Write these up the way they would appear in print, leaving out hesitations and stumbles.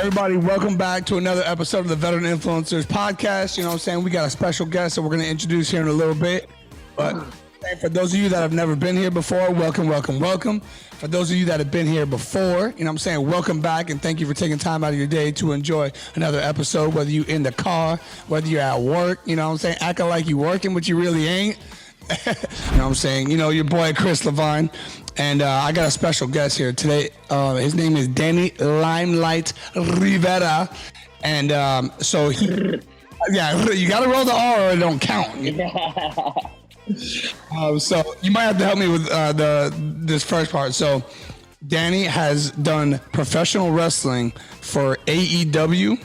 Everybody, welcome back to another episode of the Veteran Influencers Podcast. You know what I'm saying? We got a special guest that we're going to introduce here in a little bit. But for those of you that have never been here before, welcome, welcome, welcome. For those of you that have been here before, you know what I'm saying, welcome back and thank you for taking time out of your day to enjoy another episode, whether you in the car, whether you're at work, you know what I'm saying, acting like you working, but you really ain't. You know what I'm saying? You know, your boy Chris Levine. And I got a special guest here today. His name is Danny Limelight Rivera. And so, yeah, you got to roll the R or it don't count. You know? So you might have to help me with this first part. So Danny has done professional wrestling for AEW,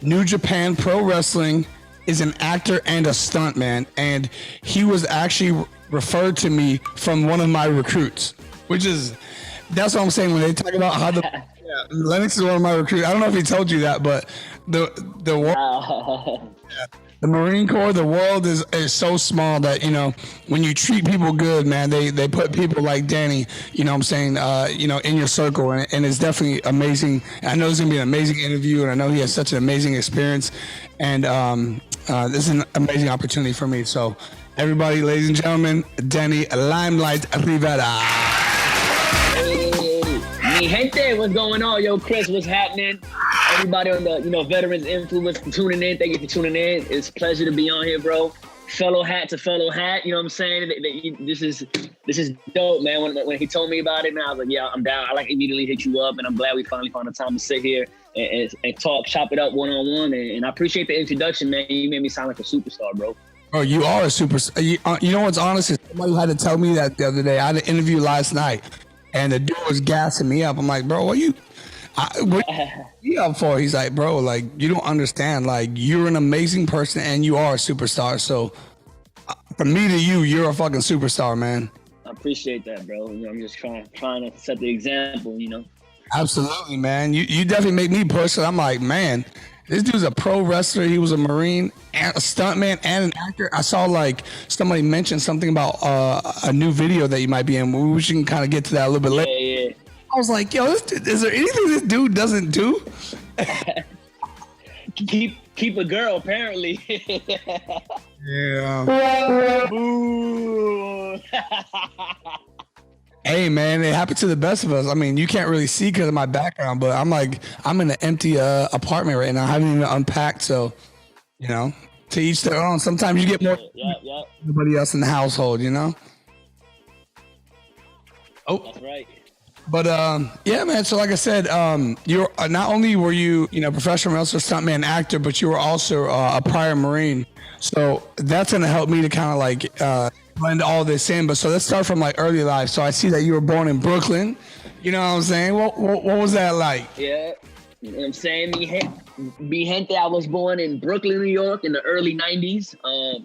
New Japan Pro Wrestling, is an actor and a stuntman, and he was actually referred to me from one of my recruits, that's what I'm saying when they talk about how Lennox is one of my recruits. I don't know if he told you that, but the Marine Corps, the world is so small that, you know, when you treat people good, man, they put people like Danny, you know what I'm saying, you know, in your circle, and it's definitely amazing. I know it's gonna be an amazing interview, and I know he has such an amazing experience, and this is an amazing opportunity for me. So everybody, ladies and gentlemen, Danny Limelight Rivera. Hey, mi gente, what's going on? Yo, Chris, what's happening? Everybody on the, Veterans Influence tuning in. Thank you for tuning in. It's a pleasure to be on here, bro. Fellow hat to fellow hat. You know what I'm saying? This is dope, man. When he told me about it, man, I was like, yeah, I'm down. I immediately hit you up, and I'm glad we finally found the time to sit here and talk, chop it up one-on-one. And I appreciate the introduction, man. You made me sound like a superstar, bro. Oh, you are a superstar. You know what's honest is somebody had to tell me that the other day. I had an interview last night, and the dude was gassing me up. I'm like, bro, what you up for? He's like, bro, like, you don't understand. Like, you're an amazing person, and you are a superstar. So, from me to you, you're a fucking superstar, man. I appreciate that, bro. I'm just trying to set the example, Absolutely, man. You definitely make me push it. I'm like, man, this dude's a pro wrestler. He was a Marine, and a stuntman, and an actor. I saw like somebody mention something about a new video that you might be in. We can kind of get to that a little bit later. Yeah. I was like, yo, is there anything this dude doesn't do? keep a girl, apparently. Yeah. Ooh. Hey, man, it happened to the best of us. I mean, you can't really see because of my background, but I'm in an empty apartment right now. I haven't even unpacked, so, to each their own. Sometimes you get more than everybody else in the household, Oh, that's right. But yeah, man. So like I said, you're not only were you professional wrestler, stuntman, actor, but you were also a prior Marine. So that's gonna help me to kind of like blend all this in. But so let's start from like early life. So I see that you were born in Brooklyn. You know what I'm saying? What was that like? Yeah, you know what I'm saying? Mi gente, I was born in Brooklyn, New York in the early 90s.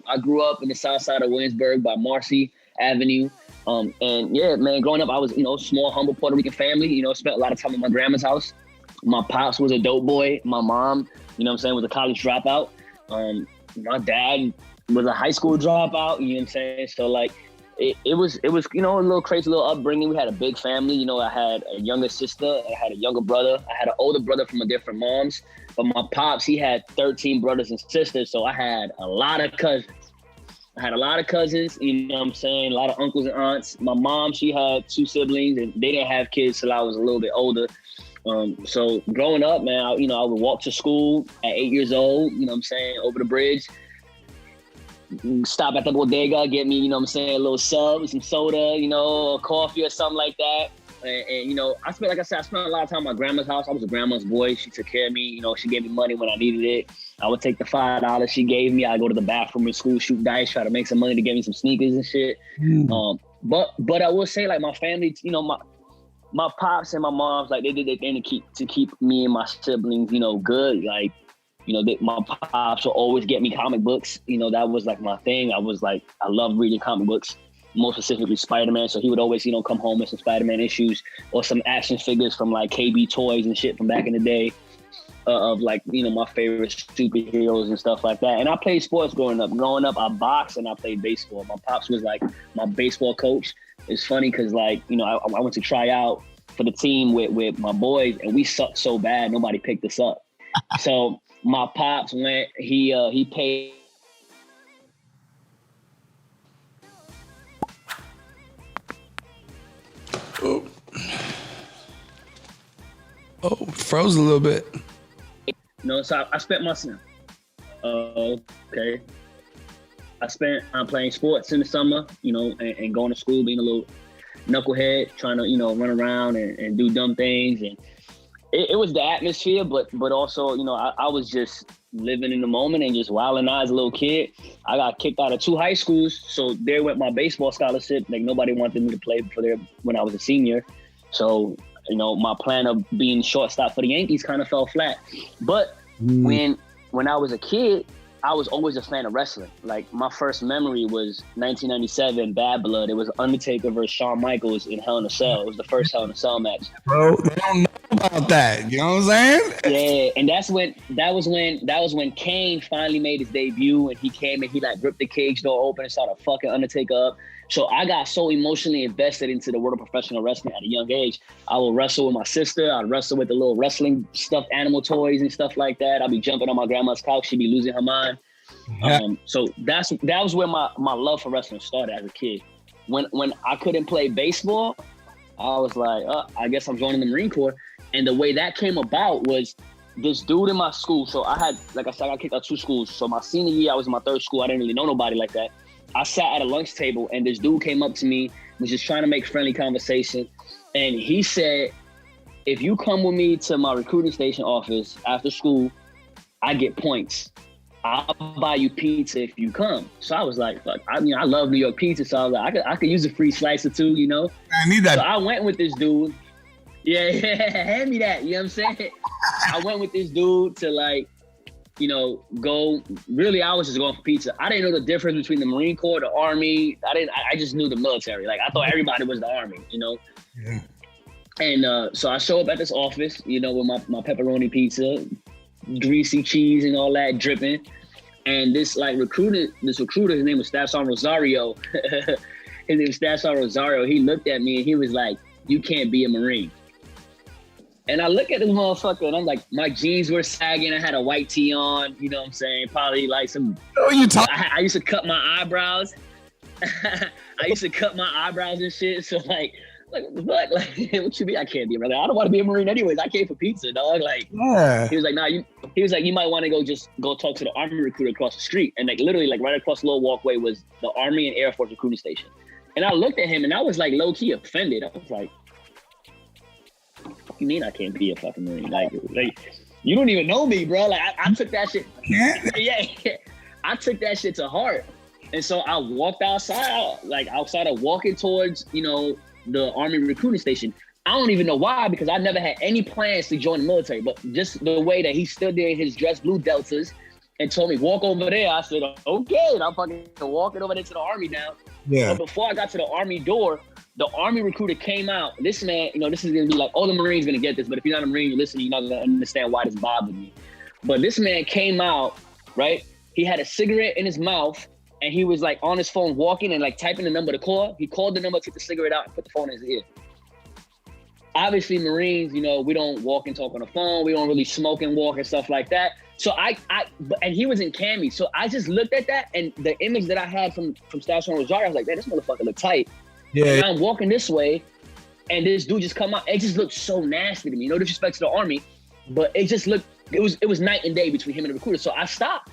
I grew up in the south side of Williamsburg by Marcy Avenue. And yeah, man, growing up, I was, small, humble Puerto Rican family, spent a lot of time at my grandma's house. My pops was a dope boy. My mom, was a college dropout. My dad was a high school dropout, you know what I'm saying? So like, it was, a little crazy, little upbringing. We had a big family. I had a younger sister. I had a younger brother. I had an older brother from a different moms. But my pops, he had 13 brothers and sisters. So I had a lot of cousins. you know what I'm saying? A lot of uncles and aunts. My mom, she had 2 siblings, and they didn't have kids till I was a little bit older. So growing up, man, I would walk to school at 8 years old, you know what I'm saying, over the bridge. Stop at the bodega, get me, a little sub, some soda, a coffee or something like that. And I spent a lot of time at my grandma's house. I was a grandma's boy. She took care of me. She gave me money when I needed it. I would take the $5 she gave me. I'd go to the bathroom in school, shoot dice, try to make some money to get me some sneakers and shit. But I will say, like, my family, my pops and my moms, like, they did their thing to keep me and my siblings, good. Like, my pops would always get me comic books. That was like my thing. I love reading comic books. More specifically Spider-Man. So he would always, come home with some Spider-Man issues or some action figures from like KB Toys and shit from back in the day of like, my favorite superheroes and stuff like that. And I played sports growing up. Growing up, I boxed and I played baseball. My pops was like my baseball coach. It's funny because like, I went to try out for the team with my boys, and we sucked so bad nobody picked us up. So my pops went. He paid. Oh, froze a little bit. No, so I spent my son. Okay. I spent playing sports in the summer, and going to school, being a little knucklehead, trying to, run around and do dumb things. And it was the atmosphere, but also, I was just living in the moment and just wilding out as a little kid. I got kicked out of 2 high schools, so there went my baseball scholarship. Like, nobody wanted me to play when I was a senior. So, my plan of being shortstop for the Yankees kind of fell flat. But when I was a kid, I was always a fan of wrestling. Like, my first memory was 1997 Bad Blood. It was Undertaker versus Shawn Michaels in Hell in a Cell. It was the first Hell in a Cell match. Bro, they don't know about that. You know what I'm saying? Yeah, and that was when Kane finally made his debut, and he came and he like ripped the cage door open and started fucking Undertaker up. So I got so emotionally invested into the world of professional wrestling at a young age. I would wrestle with my sister. I'd wrestle with the little wrestling stuffed animal toys and stuff like that. I'd be jumping on my grandma's couch. She'd be losing her mind. Yeah. So that was where my love for wrestling started as a kid. When I couldn't play baseball, I was like, I guess I'm joining the Marine Corps. And the way that came about was this dude in my school. So I had, like I said, I got kicked out 2 schools. So my senior year, I was in my 3rd school. I didn't really know nobody like that. I sat at a lunch table and this dude came up to me, was just trying to make friendly conversation. And he said, if you come with me to my recruiting station office after school, I get points. I'll buy you pizza if you come. So I was like, fuck, I love New York pizza. So I was like, I could use a free slice or 2, I need that. So I went with this dude. Yeah, hand me that. You know what I'm saying? I went with this dude to like, go. Really, I was just going for pizza. I didn't know the difference between the Marine Corps, the Army. I just knew the military. Like, I thought everybody was the Army, Yeah. And so I show up at this office, with my pepperoni pizza, greasy cheese and all that dripping. And this recruiter, his name was Staff Sergeant Rosario. His name was Staff Sergeant Rosario. He looked at me and he was like, "You can't be a Marine." And I look at this motherfucker and I'm like, my jeans were sagging. I had a white tee on, you know what I'm saying? Probably like some. Oh, you talk. I used to cut my eyebrows. I used to cut my eyebrows and shit. So like what the fuck? Like, what you mean I can't be a Marine? I don't want to be a Marine anyways. I came for pizza, dog. Like, yeah. He was like, nah, he was like, you might want to go talk to the Army recruiter across the street. And like literally like right across the little walkway was the Army and Air Force recruiting station. And I looked at him and I was like low key offended. I was like, what you mean I can't be a fucking Marine? Like you don't even know me, bro. Like I took that shit. Yeah, I took that shit to heart. And so I walked outside, outside of walking towards, the Army recruiting station. I don't even know why, because I never had any plans to join the military, but just the way that he stood there in his dress blue deltas and told me, walk over there. I said, okay. And I'm fucking walking over there to the Army now. Yeah. But before I got to the Army door, the Army recruiter came out. This man, this is going to be like, all the Marines going to get this, but if you're not a Marine, you're listening, you're not going to understand why this bothered me. But this man came out, right? He had a cigarette in his mouth, and he was like on his phone walking and like typing the number to call. He called the number, took the cigarette out, and put the phone in his ear. Obviously, Marines, we don't walk and talk on the phone. We don't really smoke and walk and stuff like that. So and he was in cami. So I just looked at that, and the image that I had from Staff Sergeant Rosario, I was like, man, this motherfucker look tight. Yeah. And I'm walking this way, and this dude just come out. It just looked so nasty to me. No disrespect to the Army, but it just looked, it was night and day between him and the recruiter. So I stopped,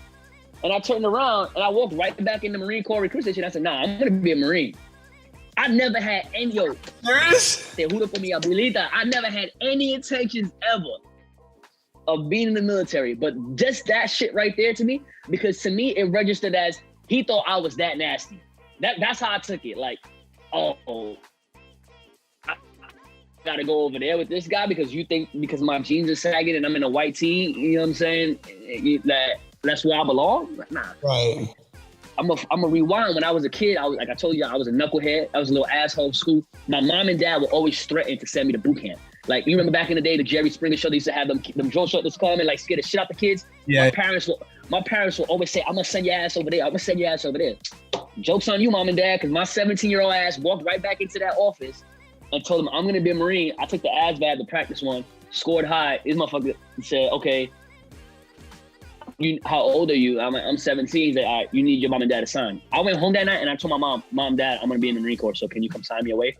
and I turned around, and I walked right back in the Marine Corps recruit station. I said, nah, I'm going to be a Marine. I never had any, I never had any intentions ever of being in the military, but just that shit right there to me, because to me, it registered as he thought I was that nasty. That's how I took it. Like, oh, I gotta go over there with this guy because you think because my jeans are sagging and I'm in a white tee, you know what I'm saying? That's where I belong? Nah. Right. I'm a rewind. When I was a kid, I told you, I was a knucklehead. I was a little asshole in school. My mom and dad were always threatened to send me to boot camp. Like, you remember back in the day, the Jerry Springer show, they used to have them drill instructors come and like scare the shit out the kids. Yeah. My parents will always say, I'm gonna send your ass over there. I'm gonna send your ass over there. Joke's on you, mom and dad, because my 17-year-old ass walked right back into that office and told him I'm going to be a Marine. I took the ASVAB, the practice one, scored high. This motherfucker said, okay, how old are you? I'm 17. He's like, all right, you need your mom and dad to sign. I went home that night and I told my mom, dad, I'm going to be in the Marine Corps, so can you come sign me away?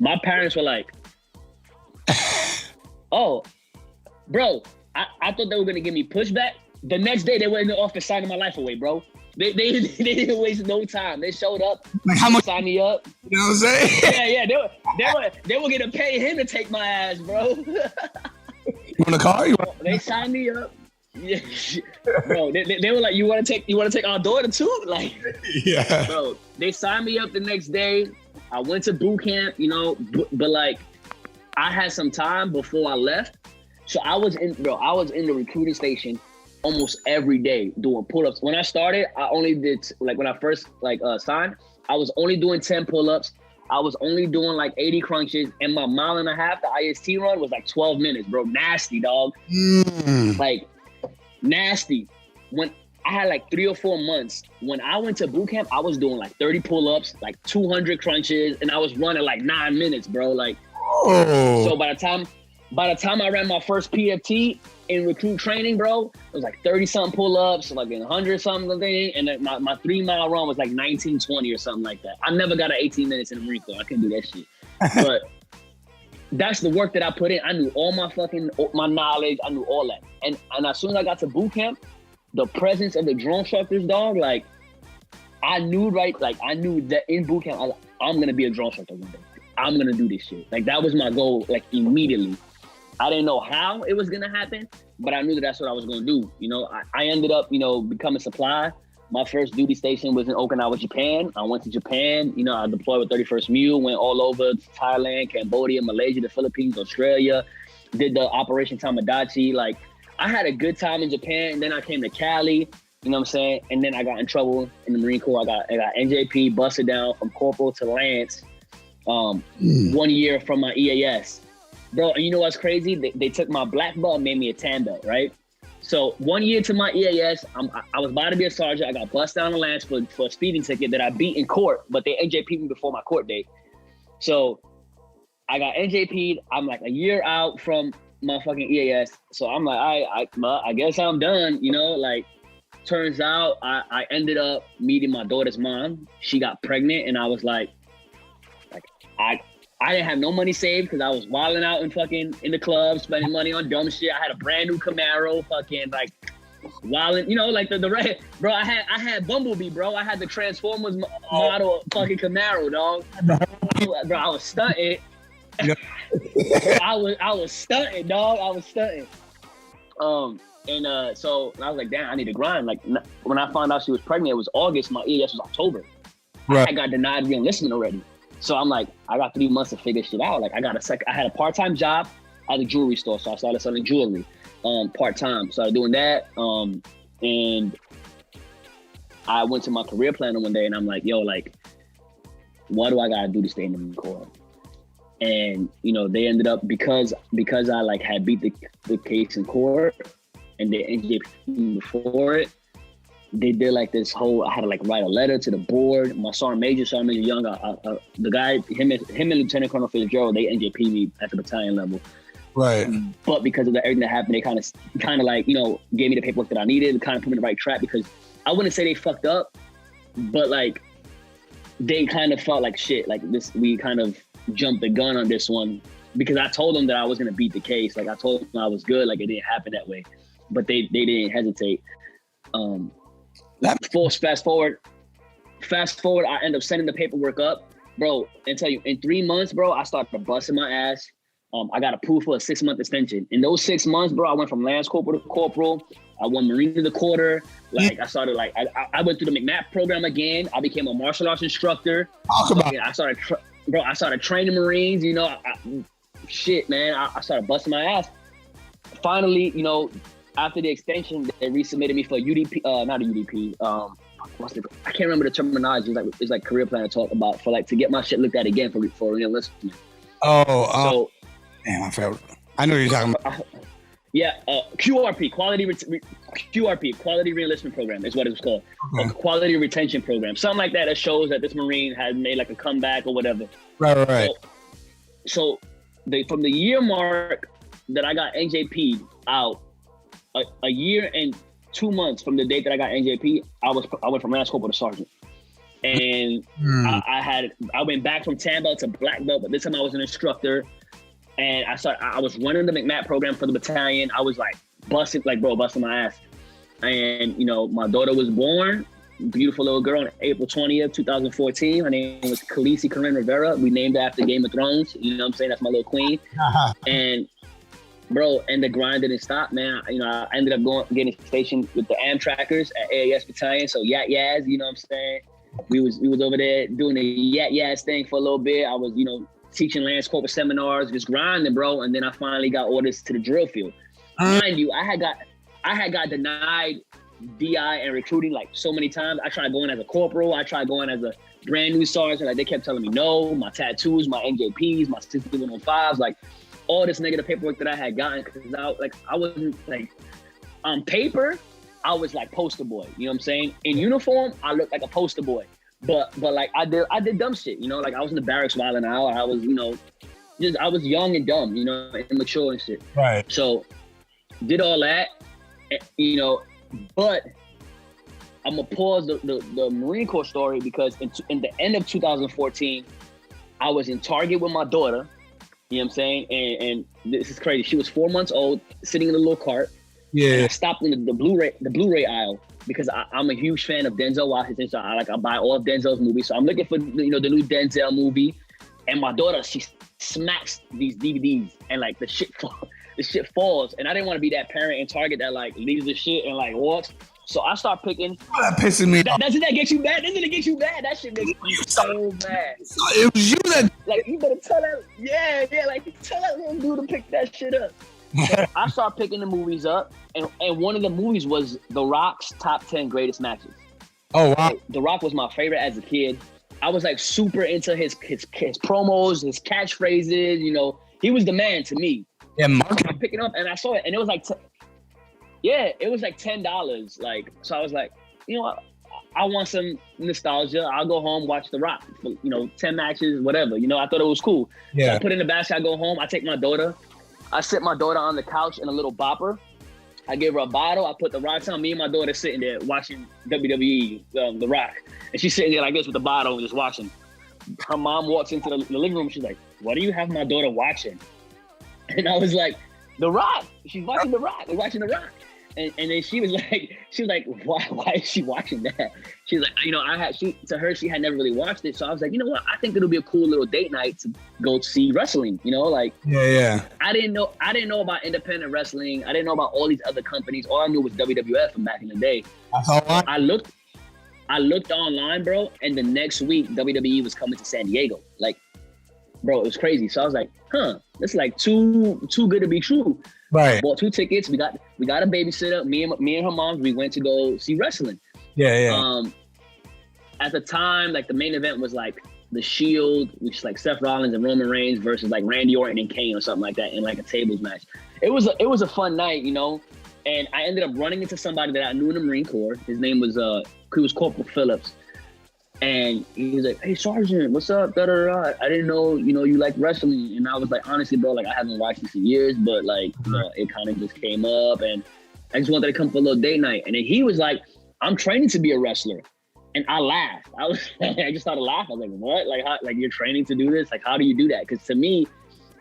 My parents were like, oh, bro, I thought they were going to give me pushback. The next day, they were in the office signing my life away, bro. They didn't waste no time. They showed up, like how much signed me up. You know what I'm saying? Yeah. They were gonna pay him to take my ass, bro. You want a car? They signed me up. Yeah, bro. They were like, you want to take our daughter too? Like, yeah, bro. They signed me up the next day. I went to boot camp, you know, but like, I had some time before I left, so I was in the recruiting station almost every day doing pull-ups. When I started, I only did, like when I first signed, I was only doing 10 pull-ups. I was only doing like 80 crunches, and my mile and a half, the IST run, was like 12 minutes, bro. Nasty, dog. Like, nasty. When I had like 3 or 4 months, when I went to boot camp, I was doing like 30 pull-ups, like 200 crunches, and I was running like 9 minutes, bro. Like, so by the time I ran my first PFT in recruit training, bro, it was like 30-something pull-ups, like 100-something thing, and then my 3-mile run was like 19:20 or something like that. I never got an 18 minutes in the Marine Corps. I couldn't do that shit. But that's the work that I put in. I knew all my knowledge. I knew all that. And as soon as I got to boot camp, the presence of the drone instructors, dog, like, I knew that in boot camp, I'm going to be a drone instructor one day. I'm going to do this shit. Like, that was my goal, like, immediately. I didn't know how it was gonna happen, but I knew that that's what I was gonna do. You know, I ended up, you know, becoming supply. My first duty station was in Okinawa, Japan. I went to Japan. You know, I deployed with 31st MU, went all over Thailand, Cambodia, Malaysia, the Philippines, Australia. Did the Operation Tamagotchi. Like, I had a good time in Japan, and then I came to Cali. You know what I'm saying? And then I got in trouble in the Marine Corps. I got NJP, busted down from corporal to lance. 1 year from my EAS. Bro, and you know what's crazy? They took my black belt and made me a tan belt, right? So 1 year to my EAS, I was about to be a sergeant. I got bust down the lance for a speeding ticket that I beat in court, but they NJP'd me before my court date. So I got NJP'd. I'm like a year out from my fucking EAS. So I'm like, I guess I'm done, you know? Like, turns out I ended up meeting my daughter's mom. She got pregnant, and I was like I didn't have no money saved because I was wilding out in the club, spending money on dumb shit. I had a brand new Camaro, fucking like wilding, you know, like the red, bro. I had Bumblebee, bro. I had the Transformers model fucking Camaro, dog. Bro, I was stunting. I was stunting, dog. I was stunting. So I was like, damn, I need to grind. Like, when I found out she was pregnant, it was August. My EAS was October. Right. I got denied re-enlistment already. So I'm like, I got 3 months to figure shit out. Like, I had a part-time job at a jewelry store. So I started selling jewelry part-time. Started doing that. And I went to my career planner one day and I'm like, yo, like, what do I gotta do to stay in the Marine Corps? And, you know, they ended up, because I like had beat the case in court and they NJP'd before it, they did like this whole, I had to like write a letter to the board. My Sergeant Major Young, the guy, him and Lieutenant Colonel Fitzgerald, they NJP'd me at the battalion level. Right. But because of everything that happened, they kind of like, you know, gave me the paperwork that I needed, kind of put me in the right track, because I wouldn't say they fucked up, but like, they kind of felt like shit. Like, we kind of jumped the gun on this one, because I told them that I was going to beat the case. Like, I told them I was good. Like, it didn't happen that way, but they didn't hesitate. Fast forward, I end up sending the paperwork up, bro, and tell you, in 3 months, bro, I started busting my ass. I got approved for a 6-month extension. In those 6 months, bro, I went from Lance Corporal to Corporal. I won Marine of the Quarter. Like, I started, like, I went through the McNabb program again. I became a martial arts instructor. I started training Marines, you know. Shit, man, I started busting my ass. Finally, you know, after the extension, they resubmitted me for UDP, not a UDP. I can't remember the terminology. It's like career plan to talk about, for like to get my shit looked at again for re-enlistment. Oh, damn, I forgot. I know what you're talking about. QRP, QRP, Quality Re-enlistment Program is what it was called. Okay. A quality retention program, something like that shows that this Marine had made like a comeback or whatever. Right. So from the year mark that I got NJP out, a year and 2 months from the date that I got NJP, I went from lance corporal to sergeant. And I went back from tan belt to black belt, but this time I was an instructor. And I was running the McMat program for the battalion. I was like busting my ass. And, you know, my daughter was born, beautiful little girl, on April 20th, 2014. Her name was Khaleesi Corinne Rivera. We named her after Game of Thrones. You know what I'm saying? That's my little queen. And bro, and the grind didn't stop, man. You know, I ended up getting stationed with the Amtrackers at AAS Battalion. So Yaz, you know what I'm saying? We was over there doing the Yaz thing for a little bit. I was, you know, teaching Lance Corporal seminars, just grinding, bro. And then I finally got orders to the drill field. Mind you, I had got denied DI and recruiting like so many times. I tried going as a corporal. I tried going as a brand new sergeant. Like they kept telling me no. My tattoos, my NJPs, my 6105s, like all this negative paperwork that I had gotten, because I wasn't like, on paper, I was like poster boy. You know what I'm saying? In uniform, I looked like a poster boy. But like I did dumb shit. You know, like I was in the barracks wilding out. I was, you know, I was young and dumb. You know, immature and shit. Right. So did all that, you know, but I'm gonna pause the Marine Corps story because in the end of 2014, I was in Target with my daughter. You know what I'm saying? And this is crazy. She was 4 months old, sitting in a little cart. Yeah. And I stopped in the Blu-ray aisle because I'm a huge fan of Denzel Washington. So I buy all of Denzel's movies. So I'm looking for, you know, the new Denzel movie. And my daughter, she smacks these DVDs and like the shit falls. And I didn't want to be that parent in Target that like leaves the shit and like walks. So I start picking. Oh, that pisses me off. Doesn't that get you mad? Doesn't it get you mad? That shit makes me so mad. It was you that. Like, you better tell that. Yeah, like, tell that little dude to pick that shit up. So I start picking the movies up. And one of the movies was The Rock's top 10 greatest matches. Oh, wow. Like, The Rock was my favorite as a kid. I was like super into his promos, his catchphrases, you know. He was the man to me. Yeah, marketing. I'm picking up and I saw it and it was like, it was like $10. Like, so I was like, you know what? I want some nostalgia. I'll go home, watch The Rock, you know, 10 matches, whatever. You know, I thought it was cool. Yeah. So I put it in the basket, I go home, I take my daughter. I sit my daughter on the couch in a little bopper. I give her a bottle. I put The Rock on. Me and my daughter sitting there watching WWE, The Rock. And she's sitting there like this with the bottle and just watching. Her mom walks into the living room. She's like, what do you have my daughter watching? And I was like, The Rock. She's watching The Rock. We're watching The Rock. And then she was like, why is she watching that? She's like, you know, to her, she had never really watched it. So I was like, you know what? I think it'll be a cool little date night to go see wrestling, you know, like. Yeah. I didn't know about independent wrestling. I didn't know about all these other companies. All I knew was WWF from back in the day. That's all right. I looked online, bro, and the next week WWE was coming to San Diego. Like, bro, it was crazy. So I was like, this is like too good to be true. Right. I bought 2 tickets. We got a babysitter. Me and her mom. We went to go see wrestling. Yeah. At the time, like the main event was like the Shield, which is like Seth Rollins and Roman Reigns versus like Randy Orton and Kane or something like that in like a tables match. It was a fun night, you know. And I ended up running into somebody that I knew in the Marine Corps. His name was he was Corporal Phillips. And he was like, hey, Sergeant, what's up? I didn't know, you know, you like wrestling. And I was like, honestly, bro, like I haven't watched this in years, but like, you know, it kind of just came up and I just wanted to come for a little date night. And then he was like, I'm training to be a wrestler. And I laughed. I just started laughing. I was like, what? Like, how, like you're training to do this? Like, how do you do that? Because to me,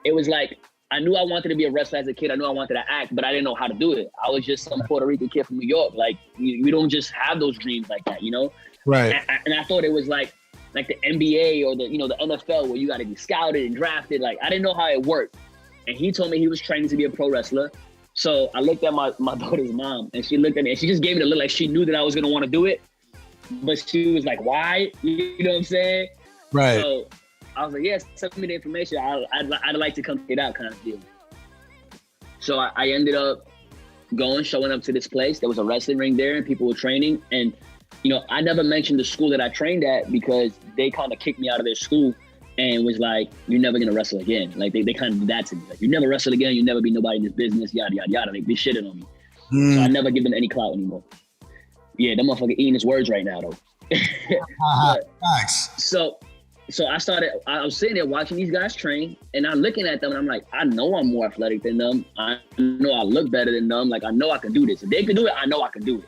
it was like, I knew I wanted to be a wrestler as a kid. I knew I wanted to act, but I didn't know how to do it. I was just some Puerto Rican kid from New York. Like, we don't just have those dreams like that, you know? Right. And I thought it was like the NBA or the NFL where you got to be scouted and drafted. Like, I didn't know how it worked. And he told me he was training to be a pro wrestler. So I looked at my daughter's mom and she looked at me and she just gave me the look like she knew that I was going to want to do it. But she was like, why? You know what I'm saying? Right. So I was like, yes, send me the information. I'd like to come get out kind of deal. So I ended up showing up to this place. There was a wrestling ring there and people were training. And you know, I never mentioned the school that I trained at because they kind of kicked me out of their school and was like, you're never going to wrestle again. Like, they kind of did that to me. Like, you never wrestle again. You never be nobody in this business, yada, yada, yada. Like, they shitting on me. So I never give them any clout anymore. Yeah, that motherfucker eating his words right now, though. Nice. So So I was sitting there watching these guys train, and I'm looking at them, and I'm like, I know I'm more athletic than them. I know I look better than them. Like, I know I can do this. If they can do it, I know I can do it.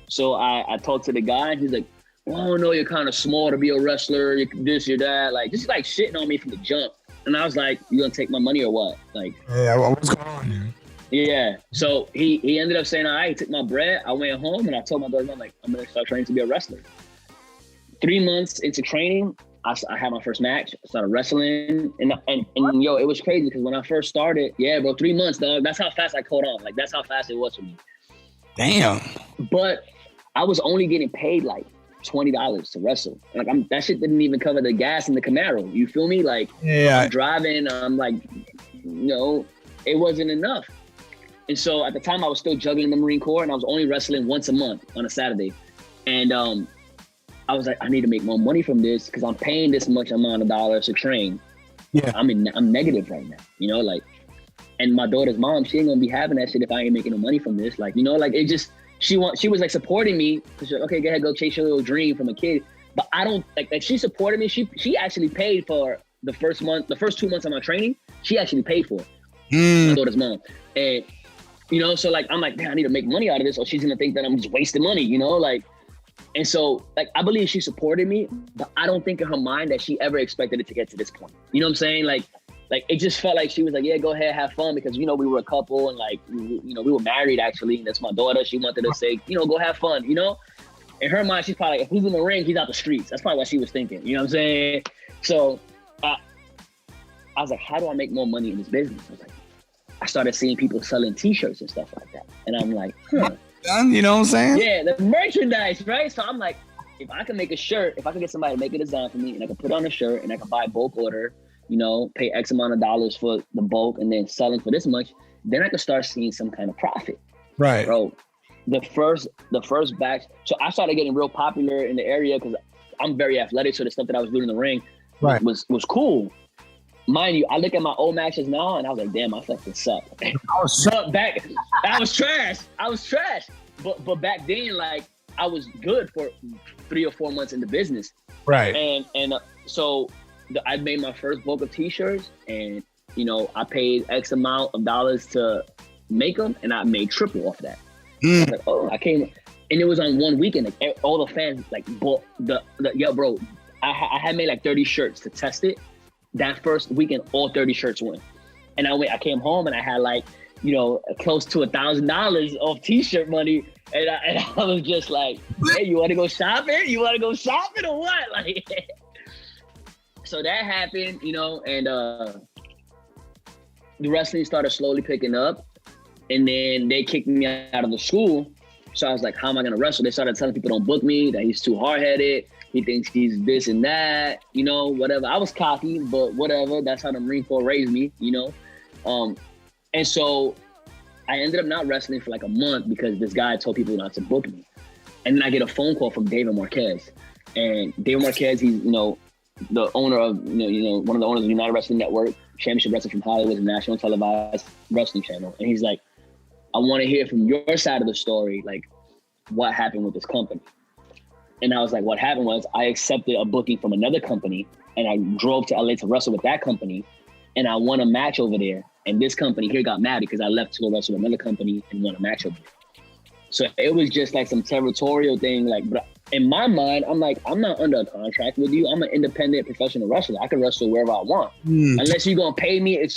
So I talked to the guy, and he's like, oh, no, you're kind of small to be a wrestler. You're this, you're that. Like, just like shitting on me from the jump. And I was like, you gonna take my money or what? Like, yeah, what's going on here? Yeah. So he ended up saying, all right, he took my bread. I went home, and I told my daughter, I'm like, I'm going to start training to be a wrestler. 3 months into training, I had my first match. I started wrestling, and yo, it was crazy because when I first started, yeah, bro, 3 months, dog. That's how fast I caught on. Like, that's how fast it was for me. Damn. But I was only getting paid like $20 to wrestle. Like, that shit didn't even cover the gas in the Camaro. You feel me? Like, yeah, I'm driving. I'm like, it wasn't enough. And so at the time, I was still juggling the Marine Corps, and I was only wrestling once a month on a Saturday. And I was like, I need to make more money from this because I'm paying this much amount of dollars to train. Yeah, I'm negative right now, like, and my daughter's mom, she ain't gonna be having that shit if I ain't making no money from this. Like, like it just, she was like supporting me because she's like, okay, go ahead, go chase your little dream from a kid. But I don't like she supported me. She actually paid for the first 2 months of my training. She actually paid for it. My daughter's mom. And so like, I'm like, man, I need to make money out of this, or she's gonna think that I'm just wasting money, like. And so, like, I believe she supported me, but I don't think in her mind that she ever expected it to get to this point. You know what I'm saying? Like it just felt like she was like, yeah, go ahead, have fun, because, we were a couple, and like, we were married actually. That's my daughter. She wanted to say, go have fun, In her mind, she's probably like, if he's in the ring, he's out the streets. That's probably what she was thinking. You know what I'm saying? So I was like, how do I make more money in this business? I started seeing people selling T-shirts and stuff like that. And I'm like, You know what I'm saying? Yeah, the merchandise, right? So I'm like, if I can make a shirt, if I can get somebody to make a design for me, and I can put on a shirt, and I can buy a bulk order, pay X amount of dollars for the bulk, and then selling for this much, then I can start seeing some kind of profit. Right. Bro, the first batch, so I started getting real popular in the area because I'm very athletic, so the stuff that I was doing in the ring was cool. Mind you, I look at my old matches now, and I was like, damn, I fucking suck. I was trash. But back then, like, I was good for 3 or 4 months in the business. Right. And so I made my first bulk of T-shirts, and, I paid X amount of dollars to make them, and I made triple off that. I was like, oh, I came, and it was on one weekend. Like, all the fans, like, bought bro, I had made like 30 shirts to test it. That first weekend, all 30 shirts went. And I came home, and I had like, close to $1,000 of T-shirt money. And I was just like, hey, you want to go shopping? You want to go shopping or what? Like, so that happened, and the wrestling started slowly picking up. And then they kicked me out of the school. So I was like, how am I going to wrestle? They started telling people don't book me, that he's too hard-headed. He thinks he's this and that, whatever. I was cocky, but whatever. That's how the Marine Corps raised me, And so I ended up not wrestling for like a month because this guy told people not to book me. And then I get a phone call from David Marquez. And David Marquez, he's, the owner of, one of the owners of United Wrestling Network, Championship Wrestling from Hollywood, a national televised wrestling channel. And he's like, I want to hear from your side of the story, like what happened with this company. And I was like, what happened was I accepted a booking from another company, and I drove to LA to wrestle with that company, and I won a match over there. And this company here got mad because I left to go wrestle with another company and won a match over there. So it was just like some territorial thing. Like, but in my mind, I'm like, I'm not under a contract with you. I'm an independent professional wrestler. I can wrestle wherever I want. Unless you're going to pay me, you know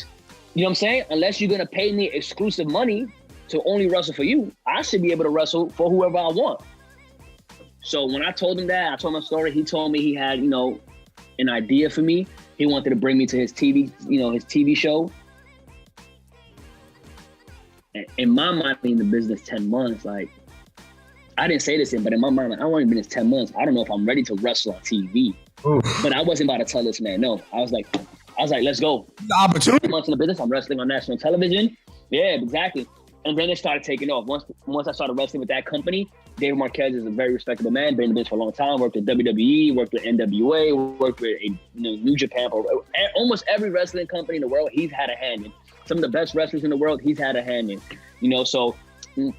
what I'm saying? Unless you're going to pay me exclusive money to only wrestle for you, I should be able to wrestle for whoever I want. So when I told him that, I told my story, he told me he had, an idea for me. He wanted to bring me to his TV show. And in my mind, being in the business 10 months, like, I didn't say this but in my mind, like, I only been in 10 months. I don't know if I'm ready to wrestle on TV. Oof. But I wasn't about to tell this man no. I was like, let's go. The opportunity. 10 months in the business, I'm wrestling on national television. Yeah, exactly. And then it started taking off. Once I started wrestling with that company, David Marquez is a very respectable man, been in the business for a long time, worked with WWE, worked with NWA, worked with New Japan. Almost every wrestling company in the world, he's had a hand in. Some of the best wrestlers in the world, he's had a hand in. So the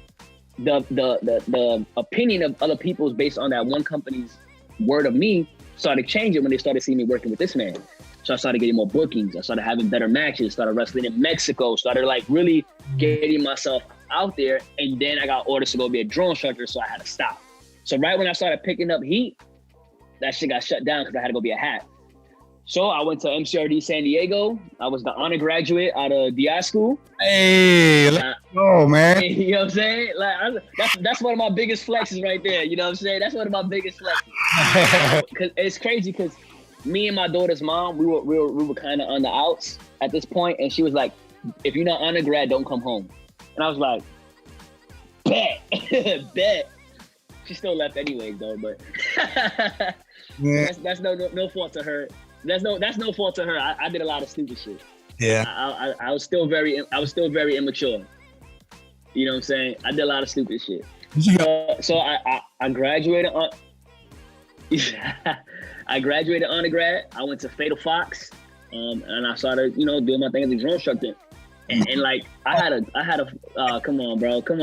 opinion of other people is based on that one company's word of me. started changing when they started seeing me working with this man. So I started getting more bookings. I started having better matches, started wrestling in Mexico, started like really getting myself out there. And then I got orders to go be a drone instructor, so I had to stop. So right when I started picking up heat, that shit got shut down because I had to go be a hat. So I went to MCRD San Diego. I was the honor graduate out of DI school. Hey, let's go, man. You know what I'm saying? Like that's one of my biggest flexes right there. You know what I'm saying? That's one of my biggest flexes. Cause it's crazy because me and my daughter's mom, we were kind of on the outs at this point, and she was like, "If you're not honor grad, don't come home." And I was like, "Bet, bet." She still left anyways, though. But yeah. that's no fault to her. That's no fault to her. I did a lot of stupid shit. Yeah. I was still very immature. You know what I'm saying? I did a lot of stupid shit. So I graduated on. I graduated undergrad. I went to Fatal Fox, and I started, doing my thing as a drone instructor. And like I had a come on, bro, don't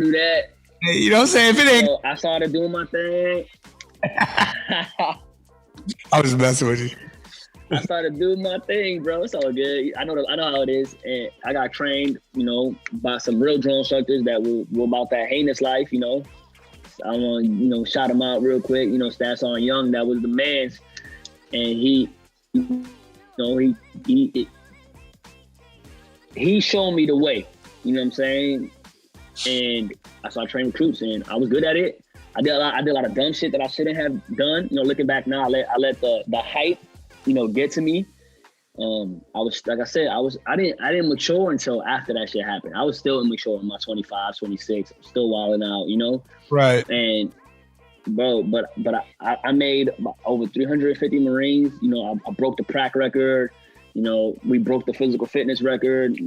do that. Hey, you know what I'm saying? If it ain't, so I started doing my thing. I was messing with you. I started doing my thing, bro. It's all good. I know how it is, and I got trained, by some real drone instructors that were about that heinous life, I want to, shout him out real quick. Stats on Young, that was the man's, and he showed me the way. You know what I'm saying? And I started training recruits, and I was good at it. I did a lot of dumb shit that I shouldn't have done. Looking back now, I let the hype, get to me. I was, like I said, I didn't mature until after that shit happened. I was still immature in my 25, 26, still wilding out, Right. And bro, but I made over 350 Marines. I broke the prac record. We broke the physical fitness record.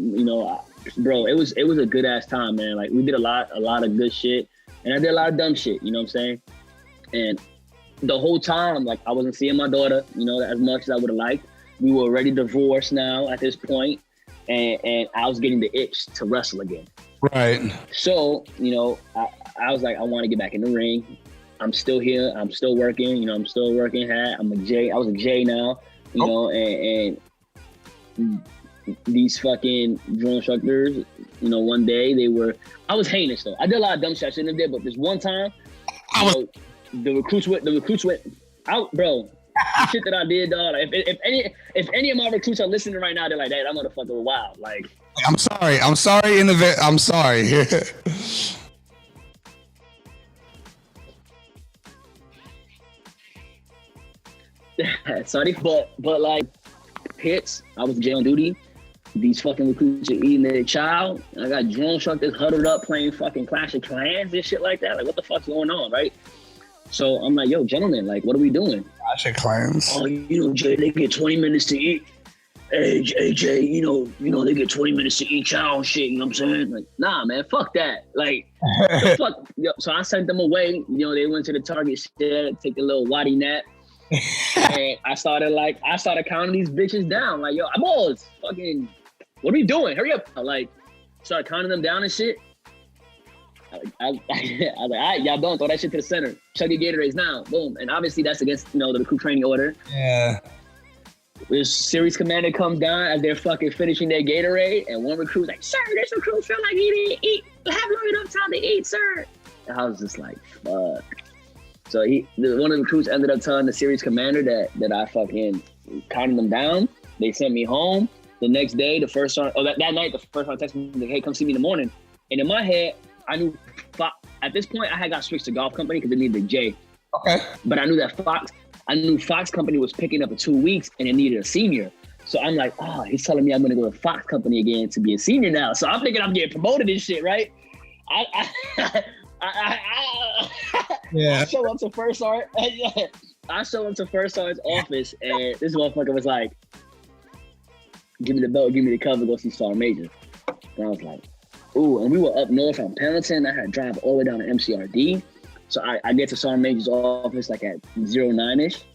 Bro, it was a good ass time, man. Like we did a lot of good shit, and I did a lot of dumb shit. You know what I'm saying? And the whole time, like I wasn't seeing my daughter, as much as I would have liked. We were already divorced now at this point, and I was getting the itch to wrestle again. Right. So, I was like, I want to get back in the ring. I'm still here. I'm still working. I'm still working hat. I'm a J. I was a J now, and these fucking drone instructors, one day I was heinous though. I did a lot of dumb shit I shouldn't have did, but this one time, the recruits went out, bro. The shit that I did, dog. Like, if any of my recruits are listening right now, they're like, "That motherfucker was wild." Like, I'm sorry. I'm sorry. Sorry, but like hits. I was J on duty. These fucking recruits are eating their child. I got drone instructors huddled up playing fucking Clash of Clans and shit like that. Like, what the fuck's going on, right? So I'm like, yo, gentlemen, like, what are we doing? Clash of Clans. Oh, Jay, they get 20 minutes to eat. Hey, Jay, they get 20 minutes to eat child and shit. You know what I'm saying? Like, nah, man, fuck that. Like, the fuck. Yo, so I sent them away. They went to the Target shed, take a little waddy nap. And I started counting these bitches down. Like, yo, I'm all fucking, what are we doing? Hurry up. Like, started counting them down and shit. I was like, all right, y'all don't throw that shit to the center. Chug your Gatorades now. Boom. And obviously that's against, the recruit training order. Yeah. This series commander comes down as they're fucking finishing their Gatorade, and one recruit's like, "Sir, this recruit feel like he didn't eat. Have long enough time to eat, sir." And I was just like, fuck. So one of the recruits ended up telling the series commander that I fucking counted them down. They sent me home. The next day, the first one, that night, the first one texted me, like, "Hey, come see me in the morning." And in my head, I knew at this point I had got switched to golf company because they needed a J. Okay. But I knew Fox Company was picking up in 2 weeks and it needed a senior. So I'm like, oh, he's telling me I'm gonna go to Fox Company again to be a senior now. So I'm thinking I'm getting promoted and shit, right? I show up to First Sergeant. I show up to First Sergeant's office, and this motherfucker was like, "Give me the belt, give me the cover, go see Sergeant Major." And I was like, ooh, and we were up north on Pendleton. I had to drive all the way down to MCRD. So I get to Sergeant Major's office like at 09-ish.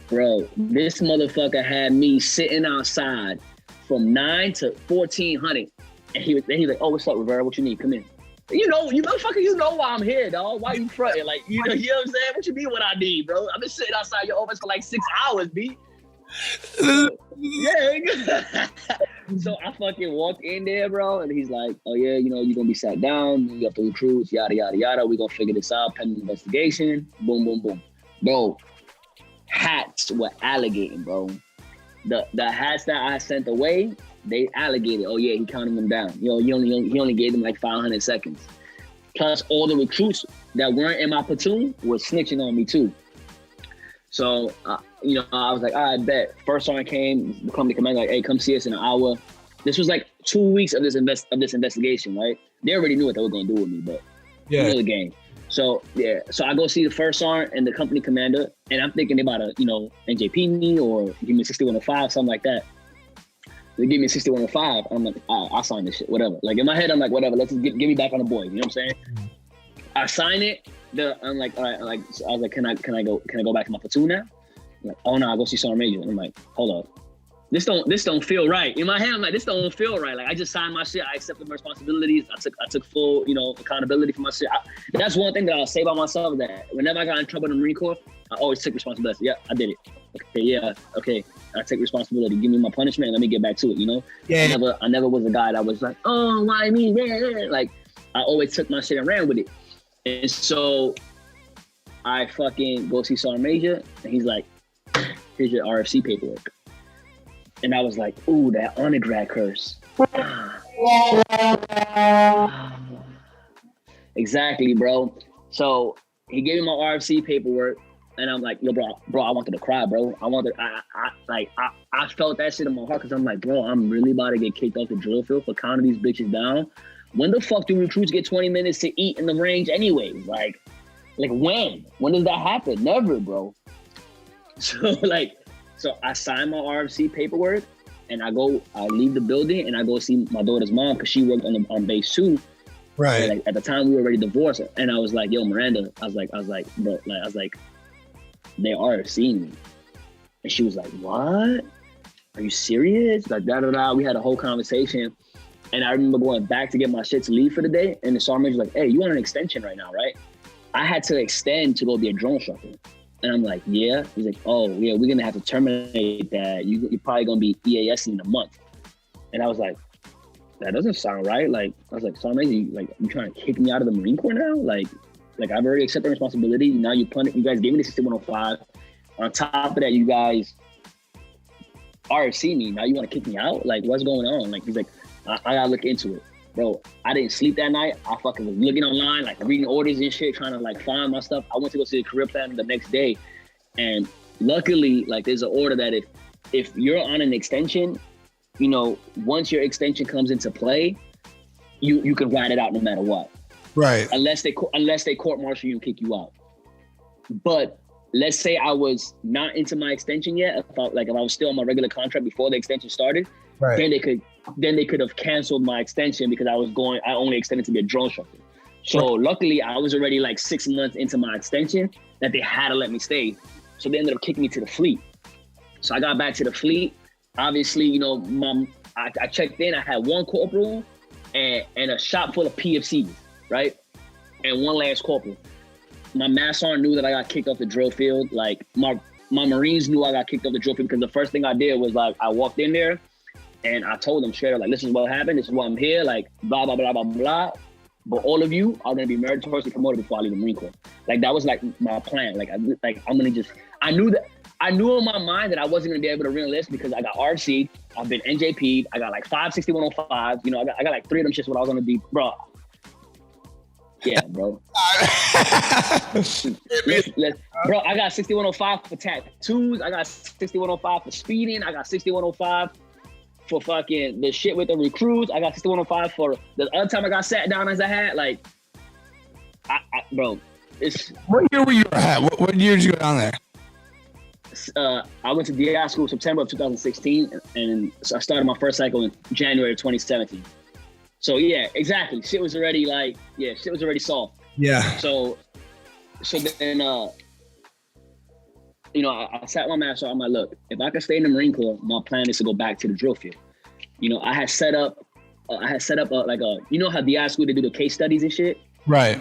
Bro, this motherfucker had me sitting outside from 9 to 1400. And he was like, "Oh, what's up, Rivera? What you need? Come in." You motherfucker, you know why I'm here, dog. Why you fronting? Like, you know what I'm saying? What you mean what I need, bro? I've been sitting outside your office for like 6 hours, B. So, yeah. So I fucking walked in there, bro, and he's like, oh yeah, you're gonna be sat down, you have to recruit, yada, yada, yada. We're gonna figure this out, pending investigation. Boom, boom, boom. Bro, hats were alligating, bro. The hats that I sent away, they alligated. Oh yeah, he counted them down. He only gave them like 500 seconds. Plus all the recruits that weren't in my platoon were snitching on me too. So, I was like, all right, bet. First sergeant came, the company commander, like, hey, come see us in an hour. This was like 2 weeks of this investigation, right? They already knew what they were going to do with me, but you know the game. So, yeah. So I go see the first sergeant and the company commander, and I'm thinking they about to, NJP me or give me 6105, something like that. They give me 6105. I'm like, all right, I'll sign this shit, whatever. Like, in my head, I'm like, whatever, let's just get me back on the board. You know what I'm saying? I sign it. I'm like, all right, so I was like, can I go back to my platoon now? I'm like, oh no, I'll go see Sergeant Major. I'm like, hold up. This don't feel right. In my head, I'm like, this don't feel right. Like, I just signed my shit. I accepted my responsibilities. I took full, accountability for my shit. That's one thing that I'll say about myself, that whenever I got in trouble in the Marine Corps, I always took responsibility. Yeah, I did it. Okay, yeah, okay. I take responsibility. Give me my punishment and let me get back to it, Yeah. I never was a guy that was like, oh, why me? Like, I always took my shit and ran with it. And so I fucking go see Sergeant Major, and he's like, here's your RFC paperwork. And I was like, ooh, that undergrad curse. Exactly, bro. So he gave me my RFC paperwork, and I'm like, yo, bro, I wanted to cry, bro. I felt that shit in my heart, because I'm like, bro, I'm really about to get kicked off the drill field for counting these bitches down. When the fuck do recruits get 20 minutes to eat in the range anyways? Like when? When does that happen? Never, bro. So I signed my RFC paperwork, and I leave the building, and I go see my daughter's mom, because she worked on base too. Right. And at the time we were already divorced, and I was like, yo, Miranda, I was like, bro, they RFC'd me. And she was like, what? Are you serious? Like, da-da-da. We had a whole conversation. And I remember going back to get my shit to leave for the day, and the sergeant major was like, hey, you want an extension right now, right? I had to extend to go be a drone instructor. And I'm like, yeah. He's like, oh, yeah, we're going to have to terminate that. You're probably going to be EAS in a month. And I was like, that doesn't sound right. Like, I was like, sergeant major, you trying to kick me out of the Marine Corps now? Like I've already accepted responsibility. Now you guys gave me the 6105. On top of that, you guys RFC me. Now you want to kick me out? Like, what's going on? Like, he's like, I gotta look into it. Bro, I didn't sleep that night. I fucking was looking online, reading orders and shit, trying to find my stuff. I went to go see the career plan the next day. And luckily, there's an order that if you're on an extension, once your extension comes into play, you can ride it out no matter what. Right. Unless they court martial you and kick you out. But let's say I was not into my extension yet. If I was still on my regular contract before the extension started, right, then they could have canceled my extension, because I only extended to be a drone instructor. So right, luckily I was already 6 months into my extension that they had to let me stay. So they ended up kicking me to the fleet. So I got back to the fleet. Obviously, I checked in. I had one corporal and a shop full of PFCs, right? And one lance corporal. My mass sergeant knew that I got kicked off the drill field. My Marines knew I got kicked off the drill field, because the first thing I did was I walked in there and I told them straight up, this is what happened. This is why I'm here. Blah, blah, blah, blah, blah. But all of you are going to be meritoriously promoted before I leave the Marine Corps. That was my plan. I'm going to I knew in my mind that I wasn't going to be able to re-enlist, because I got RC, I've been NJP'd, I got 5 6105, I got 3 of them shits what I was going to be, bro. Yeah, bro. Bro, I got 6105 for tattoos, I got 6105 for speeding, I got 6105 for fucking the shit with the recruits, I got 6105 for the other time I got sat down as I had, bro, it's... What year were you at? What year did you go down there? I went to DI school September of 2016, and so I started my first cycle in January of 2017. So yeah, exactly. Shit was already soft. Yeah. So then, I sat my master. I'm like, look, if I could stay in the Marine Corps, my plan is to go back to the drill field. I had set up I had set up you know how DI school, they do the case studies and shit? Right.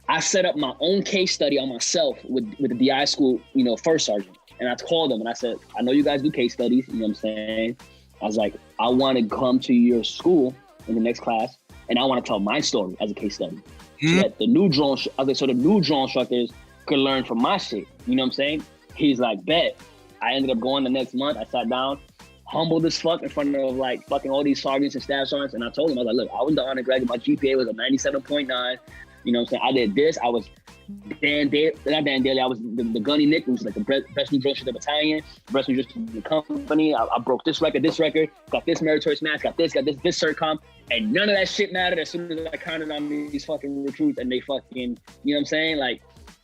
I set up my own case study on myself with the DI school, you know, first sergeant. And I called them and I said, I know you guys do case studies, you know what I'm saying? I was like, I want to come to your school in the next class and I want to tell my story as a case study. So that the new drone instructors could learn from my shit. You know what I'm saying? He's like, bet. I ended up going the next month. I sat down, humbled as fuck in front of like fucking all these sergeants and staff sergeants. And I told him, I was like, look, I was the honor graduate. My GPA was a 97.9. You know what I'm saying? I did this. I was not Dan Daly. I was the Gunny Nick, who was like the best new drill instructor battalion, best new drill instructor company. I broke this record, got this meritorious match, got this CERTCOM. And none of that shit mattered as soon as I counted on these fucking recruits and they fucking, you know what I'm saying? Like,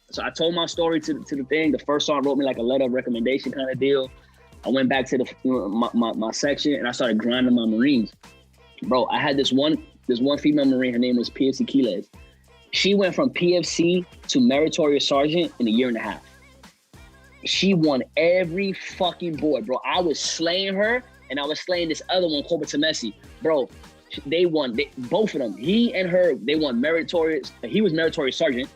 so I told my story to the thing. The first sergeant wrote me like a letter of recommendation kind of deal. I went back to my section and I started grinding my Marines. Bro, I had this one female Marine, her name was PFC Quiles. She went from PFC to meritorious sergeant in a year and a half. She won every fucking board, bro. I was slaying her and I was slaying this other one, Corporal Temesi. Bro, they won, both of them. He and her, they won meritorious. He was meritorious sergeant.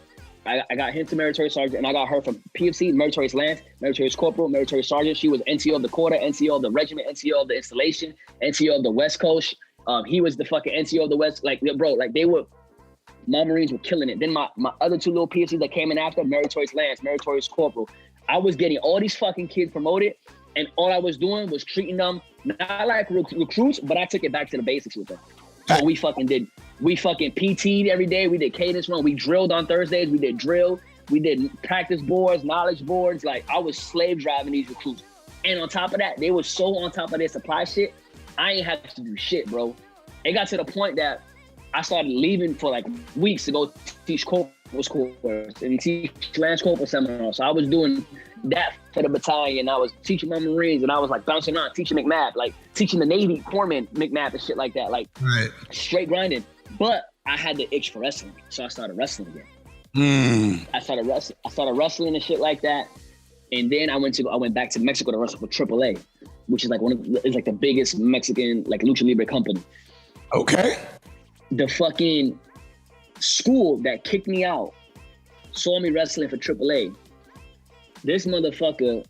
I got him to meritorious sergeant and I got her from PFC, meritorious lance, meritorious corporal, meritorious sergeant. She was NCO of the quarter, NCO of the regiment, NCO of the installation, NCO of the West Coast. He was the fucking NCO of the West. Like, bro, like my Marines were killing it. Then my other two little PFCs that came in after, meritorious lance, meritorious corporal. I was getting all these fucking kids promoted and all I was doing was treating them not like recruits, but I took it back to the basics with them. So we fucking PT'd every day. We did cadence run. We drilled on Thursdays. We did drill. We did practice boards, knowledge boards. Like, I was slave driving these recruits. And on top of that, they were so on top of their supply shit, I ain't have to do shit, bro. It got to the point that I started leaving for like weeks to go teach corporal's course and teach lance corporal seminars. So I was doing that for the battalion. I was teaching my Marines and I was like bouncing on, teaching McMap, like teaching the Navy corpsman McMap and shit like that, like straight grinding. But I had the itch for wrestling, so I started wrestling again. I started wrestling and shit like that. And then I went back to Mexico to wrestle for AAA, which is like it's like the biggest Mexican like lucha libre company. Okay. The fucking school that kicked me out saw me wrestling for AAA. This motherfucker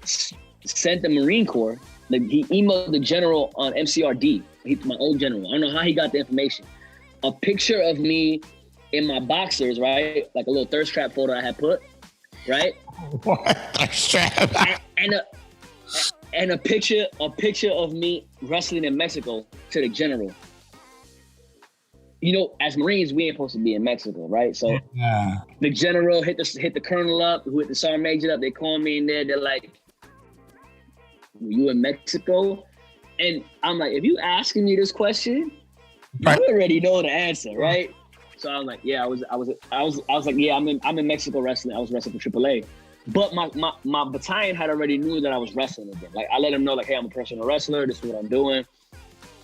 sent the Marine Corps, like he emailed the general on MCRD, my old general. I don't know how he got the information. A picture of me in my boxers, right? Like a little thirst trap photo I had put, right? What? Thirst trap? And a picture of me wrestling in Mexico to the general. You know, as Marines, we ain't supposed to be in Mexico, right? So the general hit the colonel up, who hit the sergeant major up. They call me in there. They're like, "Were you in Mexico?" And I'm like, "If you asking me this question, you already know the answer, right?" So I was like, "Yeah, I was like, yeah, I'm in Mexico wrestling. I was wrestling for AAA." But my battalion had already knew that I was wrestling again. Like, I let them know, like, "Hey, I'm a professional wrestler. This is what I'm doing."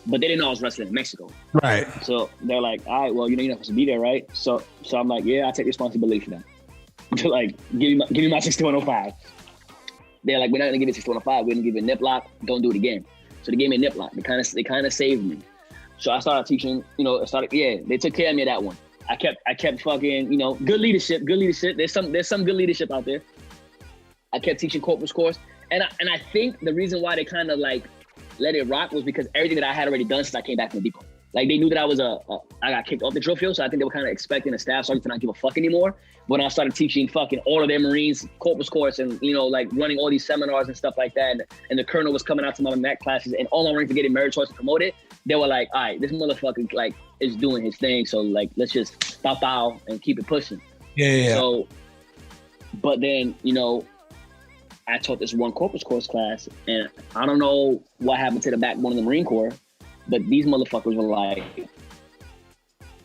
But they didn't know I was wrestling in Mexico. Right. So they're like, "All right, well, you know you're not supposed to be there, right?" So I'm like, "Yeah, I take responsibility for that." They're like, give me my 6105. They're like, "We're not gonna give you 6105. We're gonna give you a nip lock. Don't do it again." So they gave me a nip lock. They kind of saved me. So I started teaching. You know, they took care of me of that one. I kept fucking, you know, good leadership. There's some good leadership out there. I kept teaching corporal's course, and I think the reason why they kind of like let it rock was because everything that I had already done since I came back from the depot. Like, they knew that I got kicked off the drill field, so I think they were kind of expecting a staff sergeant to not give a fuck anymore. When I started teaching fucking all of their Marines corporal's course and, you know, like running all these seminars and stuff like that, and the colonel was coming out to my MAC classes, and all my Marines were getting meritorious and promoted, they were like, "All right, this motherfucker like is doing his thing, so like let's just bow and keep it pushing." Yeah. So, but then, you know, I taught this one corpus course class, and I don't know what happened to the backbone of the Marine Corps, but these motherfuckers were like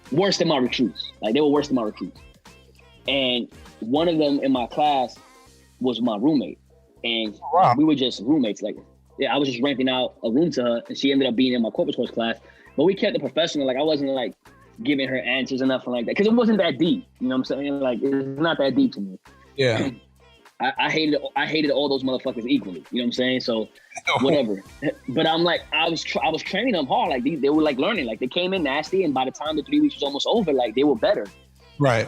worse than my recruits. Like, they were worse than my recruits. And one of them in my class was my roommate, and we were just roommates. Like, yeah, I was just renting out a room to her, and she ended up being in my corpus course class. But we kept it professional. Like, I wasn't like giving her answers or nothing like that, because it wasn't that deep. You know what I'm saying? Like, it's not that deep to me. Yeah. I hated all those motherfuckers equally. You know what I'm saying? So whatever. But I'm like, I was training them hard. Like they were like learning. Like they came in nasty, and by the time the 3 weeks was almost over, like they were better. Right.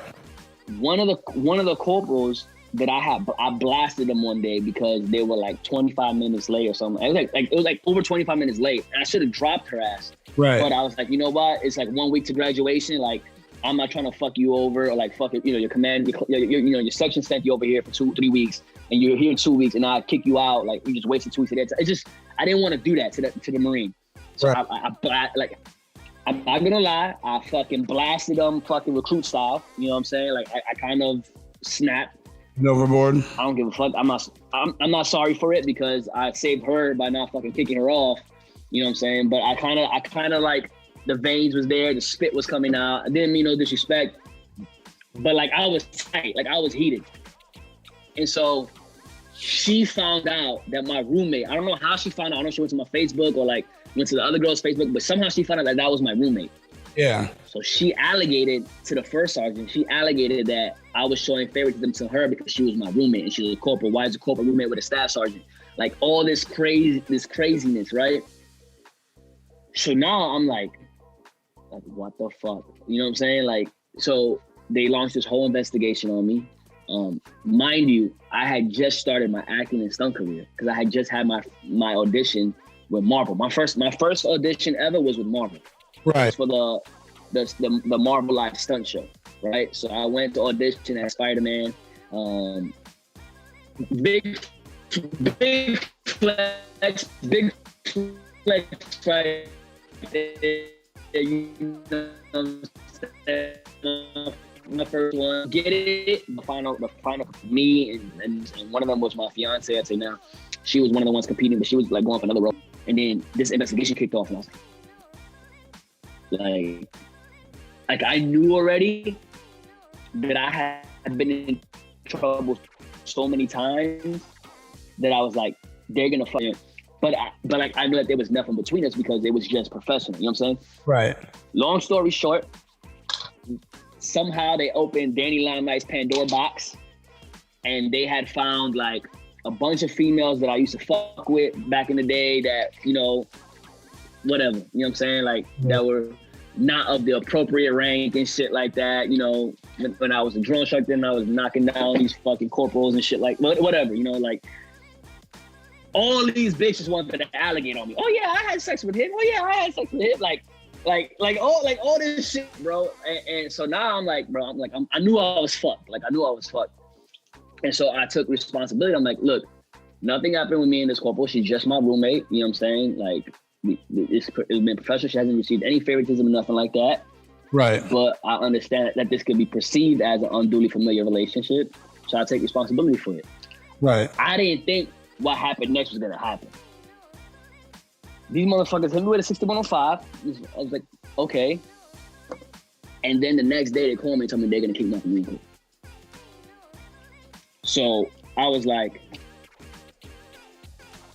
One of the corporals that I blasted them one day because they were like 25 minutes late or something. It was like over 25 minutes late, and I should have dropped her ass. Right. But I was like, you know what? It's like 1 week to graduation. Like, I'm not trying to fuck you over or like fuck it. You know, your command, your section sent you over here for 2-3 weeks, and you're here in 2 weeks, and I kick you out. Like, you just wasted 2 weeks of that time. It's just, I didn't want to do that to the Marine. So right. I'm not gonna lie, I fucking blasted them fucking recruit style. You know what I'm saying? Like, I kind of snapped. Overboard. I don't give a fuck. I'm not sorry for it because I saved her by not fucking kicking her off. You know what I'm saying? But I kind of like, the veins was there, the spit was coming out. I didn't mean no disrespect, but like I was tight, like I was heated. And so she found out that my roommate, I don't know how she found out. I don't know if she went to my Facebook or like went to the other girl's Facebook, but somehow she found out that was my roommate. Yeah. So she alleged to the first sergeant, she alleged that I was showing favoritism to her because she was my roommate and she was a corporal. Why is a corporal roommate with a staff sergeant? Like all this craziness, right? So now I'm like, what the fuck? You know what I'm saying? Like, so they launched this whole investigation on me. Mind you, I had just started my acting and stunt career because I had just had my audition with Marvel. My first audition ever was with Marvel. Right. For the Marvel Live stunt show, right? So I went to audition as Spider-Man. Big flex, right? You know, my first one, get it. The final, me and one of them was my fiance. I'd say now, she was one of the ones competing, but she was like going for another role. And then this investigation kicked off, and I was like I knew already that I had been in trouble so many times that I was like, they're gonna fuck it. But I knew that there was nothing between us because it was just professional. You know what I'm saying? Right. Long story short, somehow they opened Danny Limelight's Pandora box, and they had found like a bunch of females that I used to fuck with back in the day that, you know, whatever. You know what I'm saying? Like that were not of the appropriate rank and shit like that. You know, when I was a drill instructor and I was knocking down these fucking corporals and shit like whatever. You know, like. All these bitches wanted to allegate on me. Oh yeah, I had sex with him. Oh yeah, I had sex with him. Like all this shit, bro. And so now I'm like, bro, I knew I was fucked. Like I knew I was fucked. And so I took responsibility. I'm like, look, nothing happened with me and this corporal. She's just my roommate. You know what I'm saying? Like it's been professional. She hasn't received any favoritism or nothing like that. Right. But I understand that this could be perceived as an unduly familiar relationship. So I take responsibility for it. Right. I didn't think what happened next was gonna happen. These motherfuckers hit me with a 6105. I was like, okay. And then the next day they called me and told me they're gonna kick me off the Marine Corps. So I was like,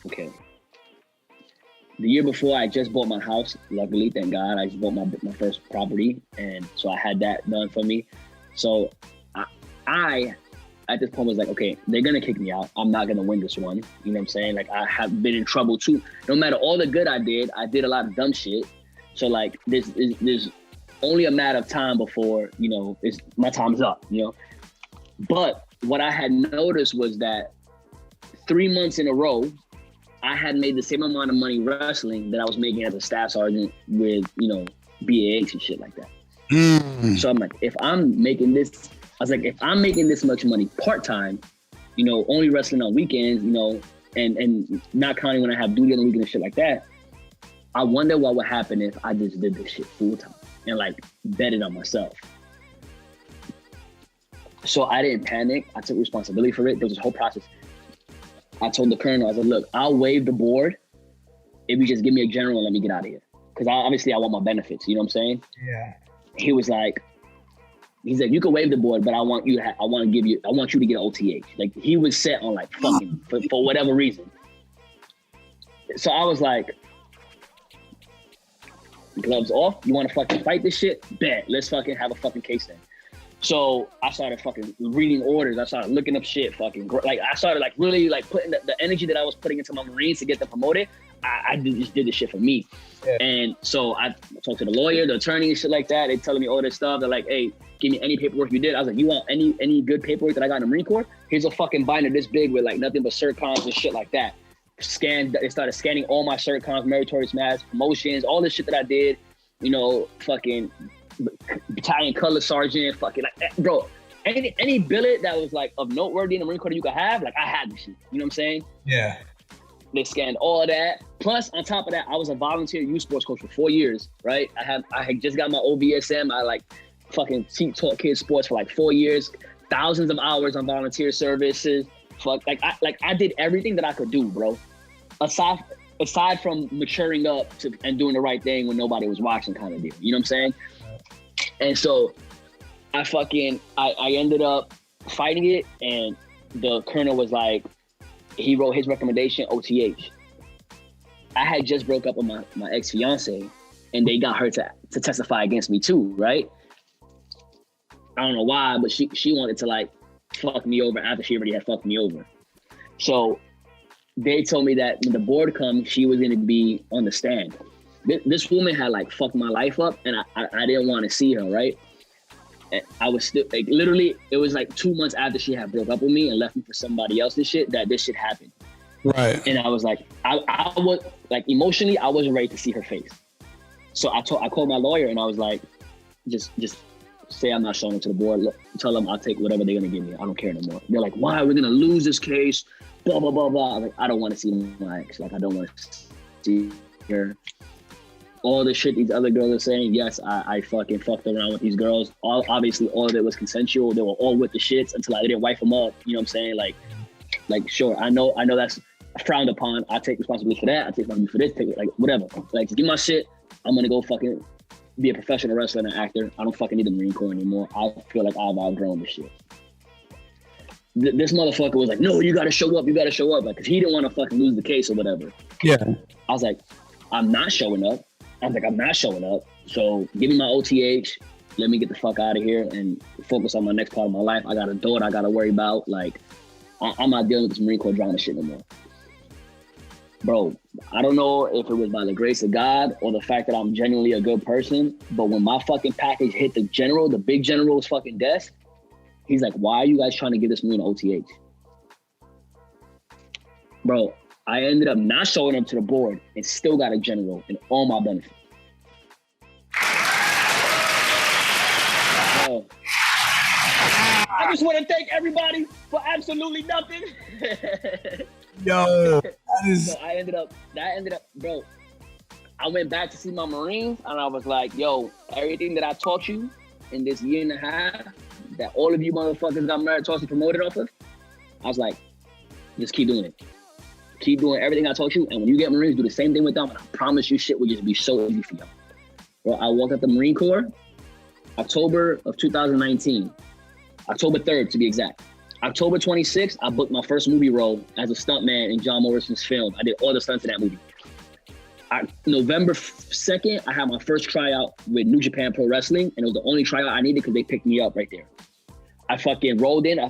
okay. The year before I just bought my house. Luckily, thank God, I just bought my first property. And so I had that done for me. So I at this point was like, okay, they're gonna kick me out. I'm not gonna win this one. You know what I'm saying? Like I have been in trouble too. No matter all the good I did a lot of dumb shit. So like there's only a matter of time before, you know, my time's up, you know? But what I had noticed was that 3 months in a row, I had made the same amount of money wrestling that I was making as a staff sergeant with, you know, BAH and shit like that. So I'm like, if I'm making this much money part-time, you know, only wrestling on weekends, you know, and not counting when I have duty on the weekend and shit like that, I wonder what would happen if I just did this shit full-time and like betted on myself. So I didn't panic. I took responsibility for it. There was this whole process. I told the colonel, I said, look, I'll waive the board if you just give me a general and let me get out of here. Because obviously I want my benefits, you know what I'm saying? Yeah. He was like, he's like, you can waive the board, but I want you to get an OTH. Like he was set on like fucking for whatever reason. So I was like, gloves off. You want to fucking fight this shit? Bet. Let's fucking have a fucking case then. So I started fucking reading orders. I started looking up shit, like I started like really like putting the energy that I was putting into my Marines to get them promoted. Just did this shit for me. Yeah. And so I talked to the lawyer, the attorney, and shit like that. They telling me all this stuff. They're like, hey, give me any paperwork you did. I was like, you want any good paperwork that I got in the Marine Corps? Here's a fucking binder this big with like nothing but CertCons and shit like that. They started scanning all my CertCons, meritorious mass, promotions, all this shit that I did. You know, fucking battalion color sergeant, fucking like, bro, any billet that was like of noteworthy in the Marine Corps that you could have, like I had this shit. You know what I'm saying? Yeah. They scanned all of that. Plus, on top of that, I was a volunteer youth sports coach for 4 years, right? I had just got my OVSM. I like fucking taught kids sports for like 4 years, thousands of hours on volunteer services. I did everything that I could do, bro. Aside from maturing up and doing the right thing when nobody was watching kind of deal. You know what I'm saying? And so I ended up fighting it, and the colonel was like, he wrote his recommendation, OTH. I had just broke up with my ex-fiance, and they got her to testify against me too, right? I don't know why, but she wanted to like fuck me over after she already had fucked me over. So they told me that when the board comes, she was gonna be on the stand. This woman had like fucked my life up, and I didn't want to see her, right? And I was still like, literally, it was like 2 months after she had broke up with me and left me for somebody else and shit, that this shit happened. Right. And I was like, I was like, emotionally, I wasn't ready to see her face. So I called my lawyer, and I was like, just say I'm not showing up to the board. Tell them I'll take whatever they're gonna give me. I don't care no more. They're like, why? We're gonna lose this case. Blah blah blah blah. I'm like, I don't want to see my ex. Like, I don't want to see her. All the shit these other girls are saying, yes, I fucking fucked around with these girls. Obviously, all of it was consensual. They were all with the shits until I didn't wipe them up. You know what I'm saying? Like, sure, I know that's frowned upon. I take responsibility for that. I take responsibility for this. Take it, like, whatever. Like, just give my shit. I'm gonna go fucking be a professional wrestler and an actor. I don't fucking need the Marine Corps anymore. I feel like I've outgrown this shit. This motherfucker was like, no, you gotta show up. Like, cause he didn't want to fucking lose the case or whatever. Yeah. I was like, I'm not showing up. So give me my OTH. Let me get the fuck out of here and focus on my next part of my life. I got a daughter I got to worry about. Like, I'm not dealing with this Marine Corps drama shit no more. Bro, I don't know if it was by the grace of God or the fact that I'm genuinely a good person, but when my fucking package hit the big general's fucking desk, he's like, why are you guys trying to give this Marine OTH? Bro, I ended up not showing up to the board and still got a general and all my benefits. Bro, I just want to thank everybody for absolutely nothing. Yo, So I ended up, bro, I went back to see my Marines, and I was like, yo, everything that I taught you in this year and a half, that all of you motherfuckers got meritoriously promoted off of, I was like, just keep doing it. Keep doing everything I taught you, and when you get Marines, do the same thing with them, and I promise you shit will just be so easy for you. Bro, I walked up the Marine Corps, October of 2019, October 3rd to be exact. October 26th, I booked my first movie role as a stuntman in John Morrison's film. I did all the stunts in that movie. November 2nd, I had my first tryout with New Japan Pro Wrestling, and it was the only tryout I needed because they picked me up right there. I fucking rolled in. I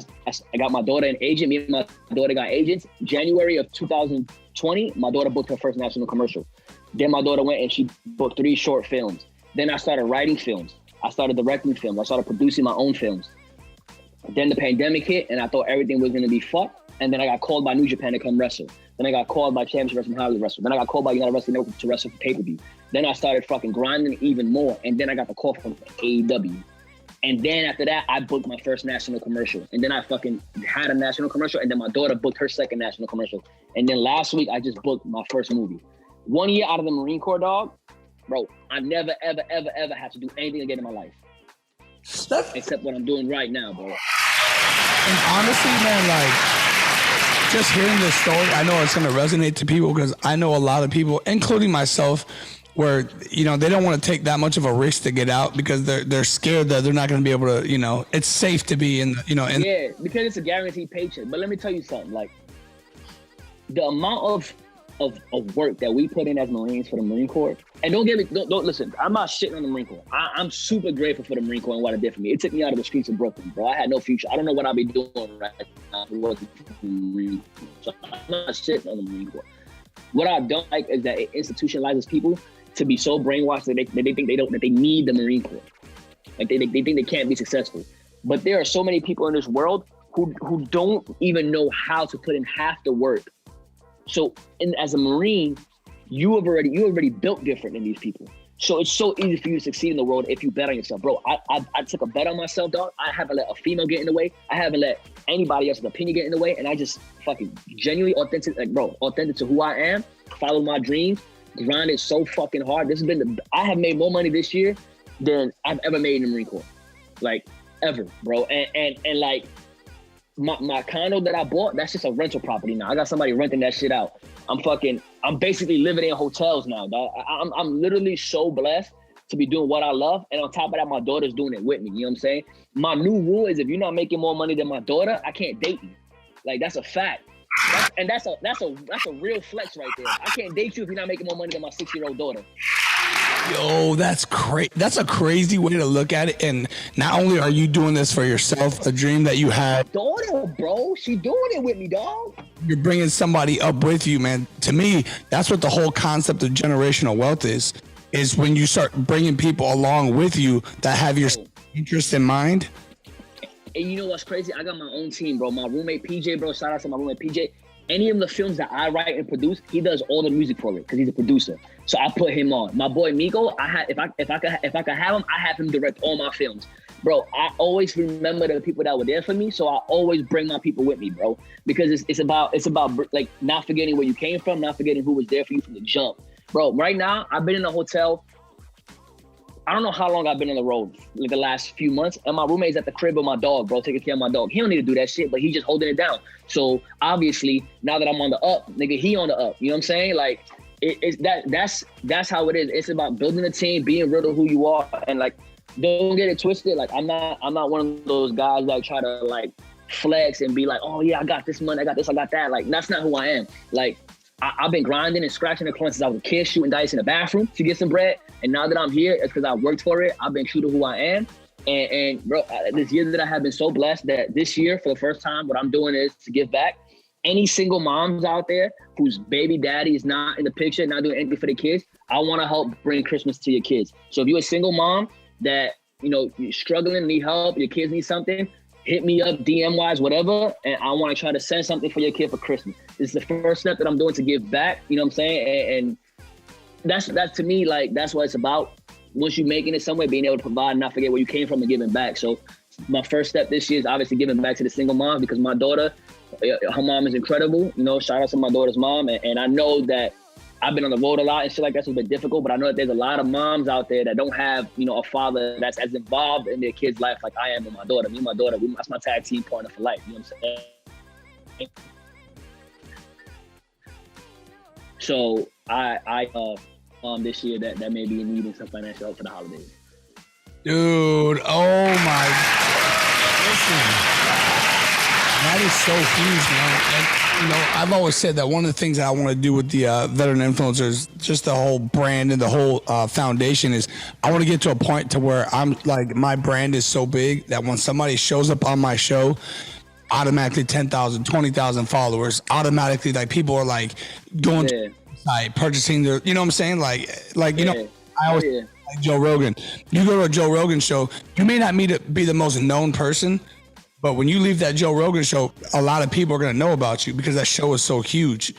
got my daughter an agent. Me and my daughter got agents. January of 2020, my daughter booked her first national commercial. Then my daughter went and she booked 3 short films. Then I started writing films. I started directing films. I started producing my own films. Then the pandemic hit, and I thought everything was gonna be fucked. And then I got called by New Japan to come wrestle. Then I got called by Championship Wrestling Hollywood Wrestle. Then I got called by United Wrestling Network to wrestle for pay-per-view. Then I started fucking grinding even more. And then I got the call from AEW. And then after that, I booked my first national commercial. And then I fucking had a national commercial. And then my daughter booked her second national commercial. And then last week, I just booked my first movie. 1 year out of the Marine Corps, dog, bro, I never, ever, ever, ever had to do anything again in my life. Except what I'm doing right now, bro. And honestly, man, like, just hearing this story, I know it's going to resonate to people because I know a lot of people, including myself, where, you know, they don't want to take that much of a risk to get out because they're scared that they're not going to be able to, you know, it's safe to be in, you know. Yeah, because it's a guaranteed paycheck. But let me tell you something, like, the amount of work that we put in as Marines for the Marine Corps And don't listen. I'm not shitting on the Marine Corps. I'm super grateful for the Marine Corps and what it did for me. It took me out of the streets of Brooklyn, bro. I had no future. I don't know what I'd be doing right now if it wasn't for the Marine Corps. So I'm not shitting on the Marine Corps. What I don't like is that it institutionalizes people to be so brainwashed that they think that they need the Marine Corps. Like they think they can't be successful. But there are so many people in this world who don't even know how to put in half the work. So as a Marine, you already built different than these people. So it's so easy for you to succeed in the world if you bet on yourself. Bro, I took a bet on myself, dog. I haven't let a female get in the way. I haven't let anybody else's opinion get in the way. And I just fucking genuinely authentic to who I am, follow my dreams, grinded so fucking hard. I have made more money this year than I've ever made in the Marine Corps. Like, ever, bro. And like, my condo that I bought, that's just a rental property now. I got somebody renting that shit out. I'm basically living in hotels now, dog. I'm literally so blessed to be doing what I love. And on top of that, my daughter's doing it with me. You know what I'm saying? My new rule is if you're not making more money than my daughter, I can't date you. Like, that's a fact. That's a real flex right there. I can't date you if you're not making more money than my 6-year-old daughter. Yo, that's great. That's a crazy way to look at it. And not only are you doing this for yourself, a dream that you had. Daughter, bro, she doing it with me, dog. You're bringing somebody up with you, man. To me, that's what the whole concept of generational wealth is when you start bringing people along with you that have your interest in mind. And you know what's crazy? I got my own team, bro. My roommate PJ, bro. Shout out to my roommate PJ. Any of the films that I write and produce, he does all the music for it because he's a producer. So I put him on. My boy Miko, if I could have him, I have him direct all my films. Bro, I always remember the people that were there for me, so I always bring my people with me, bro. Because it's about like not forgetting where you came from, not forgetting who was there for you from the jump. Bro, right now, I've been in a hotel. I don't know how long I've been on the road, like the last few months, and my roommate's at the crib with my dog, bro, taking care of my dog. He don't need to do that shit, but he's just holding it down. So obviously, now that I'm on the up, nigga, he on the up. You know what I'm saying? Like, that's how it is. It's about building a team, being real to who you are, and like, don't get it twisted. Like, I'm not one of those guys that try to like flex and be like, oh yeah, I got this money, I got this, I got that. Like, that's not who I am. Like, I've been grinding and scratching the corner since I was a kid, shooting dice in the bathroom to get some bread. And now that I'm here, it's because I worked for it. I've been true to who I am. And bro, this year that I have been so blessed that this year, for the first time, what I'm doing is to give back. Any single moms out there whose baby daddy is not in the picture, not doing anything for the kids, I want to help bring Christmas to your kids. So if you're a single mom that, you know, you're struggling, need help, your kids need something, hit me up, DM wise, whatever, and I want to try to send something for your kid for Christmas. This is the first step that I'm doing to give back, you know what I'm saying? And that's to me, like, that's what it's about. Once you're making it somewhere, being able to provide and not forget where you came from and giving back. So my first step this year is obviously giving back to the single mom, because my daughter, her mom is incredible. You know, shout out to my daughter's mom. And I know that I've been on the road a lot and shit like that's a bit difficult, but I know that there's a lot of moms out there that don't have, you know, a father that's as involved in their kid's life like I am with my daughter. Me and my daughter, that's my tag team partner for life. You know what I'm saying? So I this year that may be needing some financial help for the holidays. Dude, oh my, listen, that is so huge, man. And, you know, I've always said that one of the things that I want to do with the veteran influencers, just the whole brand and the whole foundation, is I want to get to a point to where I'm like, my brand is so big that when somebody shows up on my show, automatically 10,000, 20,000 followers, automatically, like, people are like going to the site, purchasing their, you know what I'm saying? Like, you know, I always like Joe Rogan. You go to a Joe Rogan show, you may not be the most known person, but when you leave that Joe Rogan show, a lot of people are going to know about you because that show is so huge.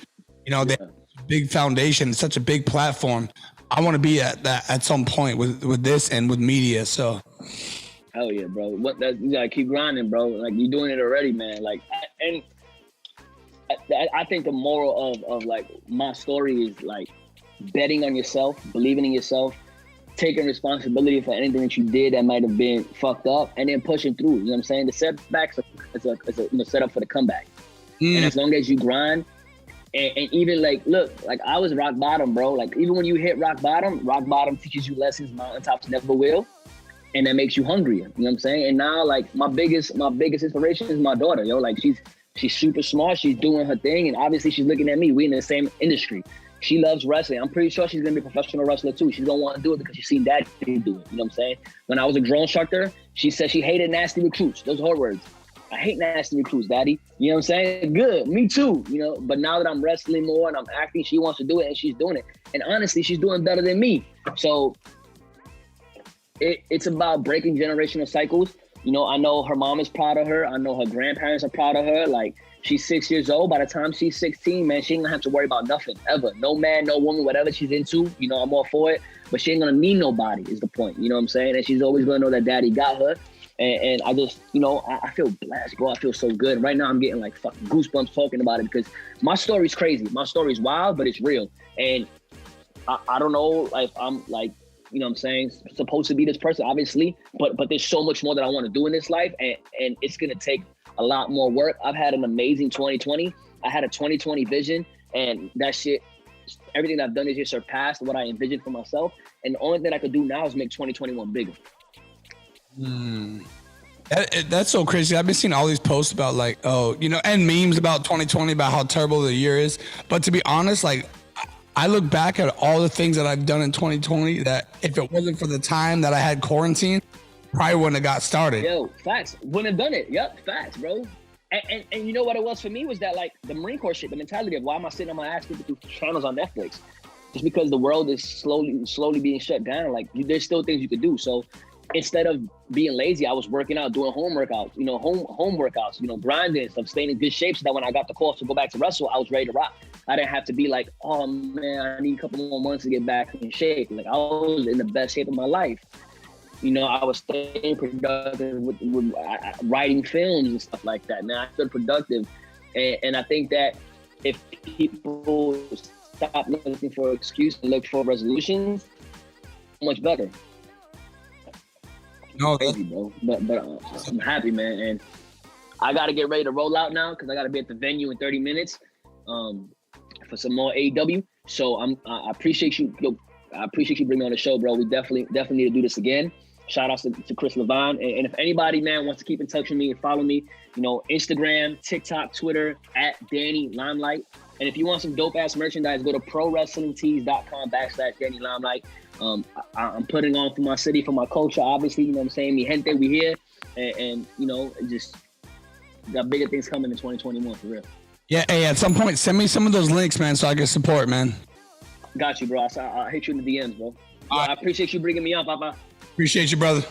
You know, they have a big foundation, such a big platform. I want to be at that at some point with this and with media. So, hell yeah, bro. You gotta keep grinding, bro. Like, you're doing it already, man. Like, and I think the moral of like my story is like betting on yourself, believing in yourself, taking responsibility for anything that you did that might have been fucked up, and then pushing through. You know what I'm saying? The setbacks is a setup for the comeback. And as long as you grind, and even like, look, like, I was rock bottom, bro. Like, even when you hit rock bottom teaches you lessons mountaintops never will, and that makes you hungrier. You know what I'm saying? And now, like, my biggest inspiration is my daughter, yo. Like, She's super smart. She's doing her thing, and obviously she's looking at me. We in the same industry. She loves wrestling. I'm pretty sure she's gonna be a professional wrestler too. She's gonna want to do it because she's seen Daddy do it. You know what I'm saying? When I was a drill instructor, she said she hated nasty recruits. Those are her words. I hate nasty recruits, Daddy. You know what I'm saying? Good, me too. You know, but now that I'm wrestling more and I'm acting, she wants to do it and she's doing it. And honestly, she's doing better than me. So it's about breaking generational cycles. You know, I know her mom is proud of her. I know her grandparents are proud of her. Like, she's 6 years old. By the time she's 16, man, she ain't gonna have to worry about nothing ever. No man, no woman, whatever she's into, you know, I'm all for it. But she ain't gonna need nobody is the point. You know what I'm saying? And she's always gonna know that Daddy got her. And I just, you know, I feel blessed, bro. I feel so good. Right now, I'm getting like fucking goosebumps talking about it because my story's crazy. My story's wild, but it's real. And I don't know if I'm like, you know what I'm saying, supposed to be this person, obviously, but there's so much more that I want to do in this life. And it's going to take a lot more work. I've had an amazing 2020. I had a 2020 vision, and that shit, everything that I've done this year surpassed what I envisioned for myself. And the only thing I could do now is make 2021 bigger. That's so crazy. I've been seeing all these posts about like, oh, you know, and memes about 2020 about how terrible the year is. But to be honest, like, I look back at all the things that I've done in 2020 that if it wasn't for the time that I had quarantine, probably wouldn't have got started. Yo, facts. Wouldn't have done it. Yep, facts, bro. And you know what it was for me was that like the Marine Corps shit, the mentality of why am I sitting on my ass flipping through channels on Netflix? Just because the world is slowly being shut down. Like there's still things you could do. So instead of being lazy, I was working out, doing home workouts, you know, home workouts, you know, grinding stuff, staying in good shape so that when I got the call to go back to wrestle, I was ready to rock. I didn't have to be like, oh man, I need a couple more months to get back in shape. Like I was in the best shape of my life. You know, I was staying productive with writing films and stuff like that. Man, I feel productive. And I think that if people stop looking for excuses and look for resolutions, much better. No, crazy, bro. But I'm happy, man. And I got to get ready to roll out now because I got to be at the venue in 30 minutes for some more AEW. So I appreciate you. I appreciate you bringing me on the show, bro. We definitely need to do this again. Shout out to Chris Levine. And if anybody, man, wants to keep in touch with me and follow me, you know, Instagram, TikTok, Twitter, at Danny Limelight. And if you want some dope ass merchandise, go to prowrestlingtees.com/Danny Limelight. I'm putting on for my city, for my culture, obviously, you know what I'm saying? Mi gente, we here. And you know, just got bigger things coming in 2021 for real. Yeah, hey, at some point, send me some of those links, man, so I can support, man. Got you, bro. I'll hit you in the DMs, bro. I appreciate you bringing me on, Papa. Appreciate you, brother.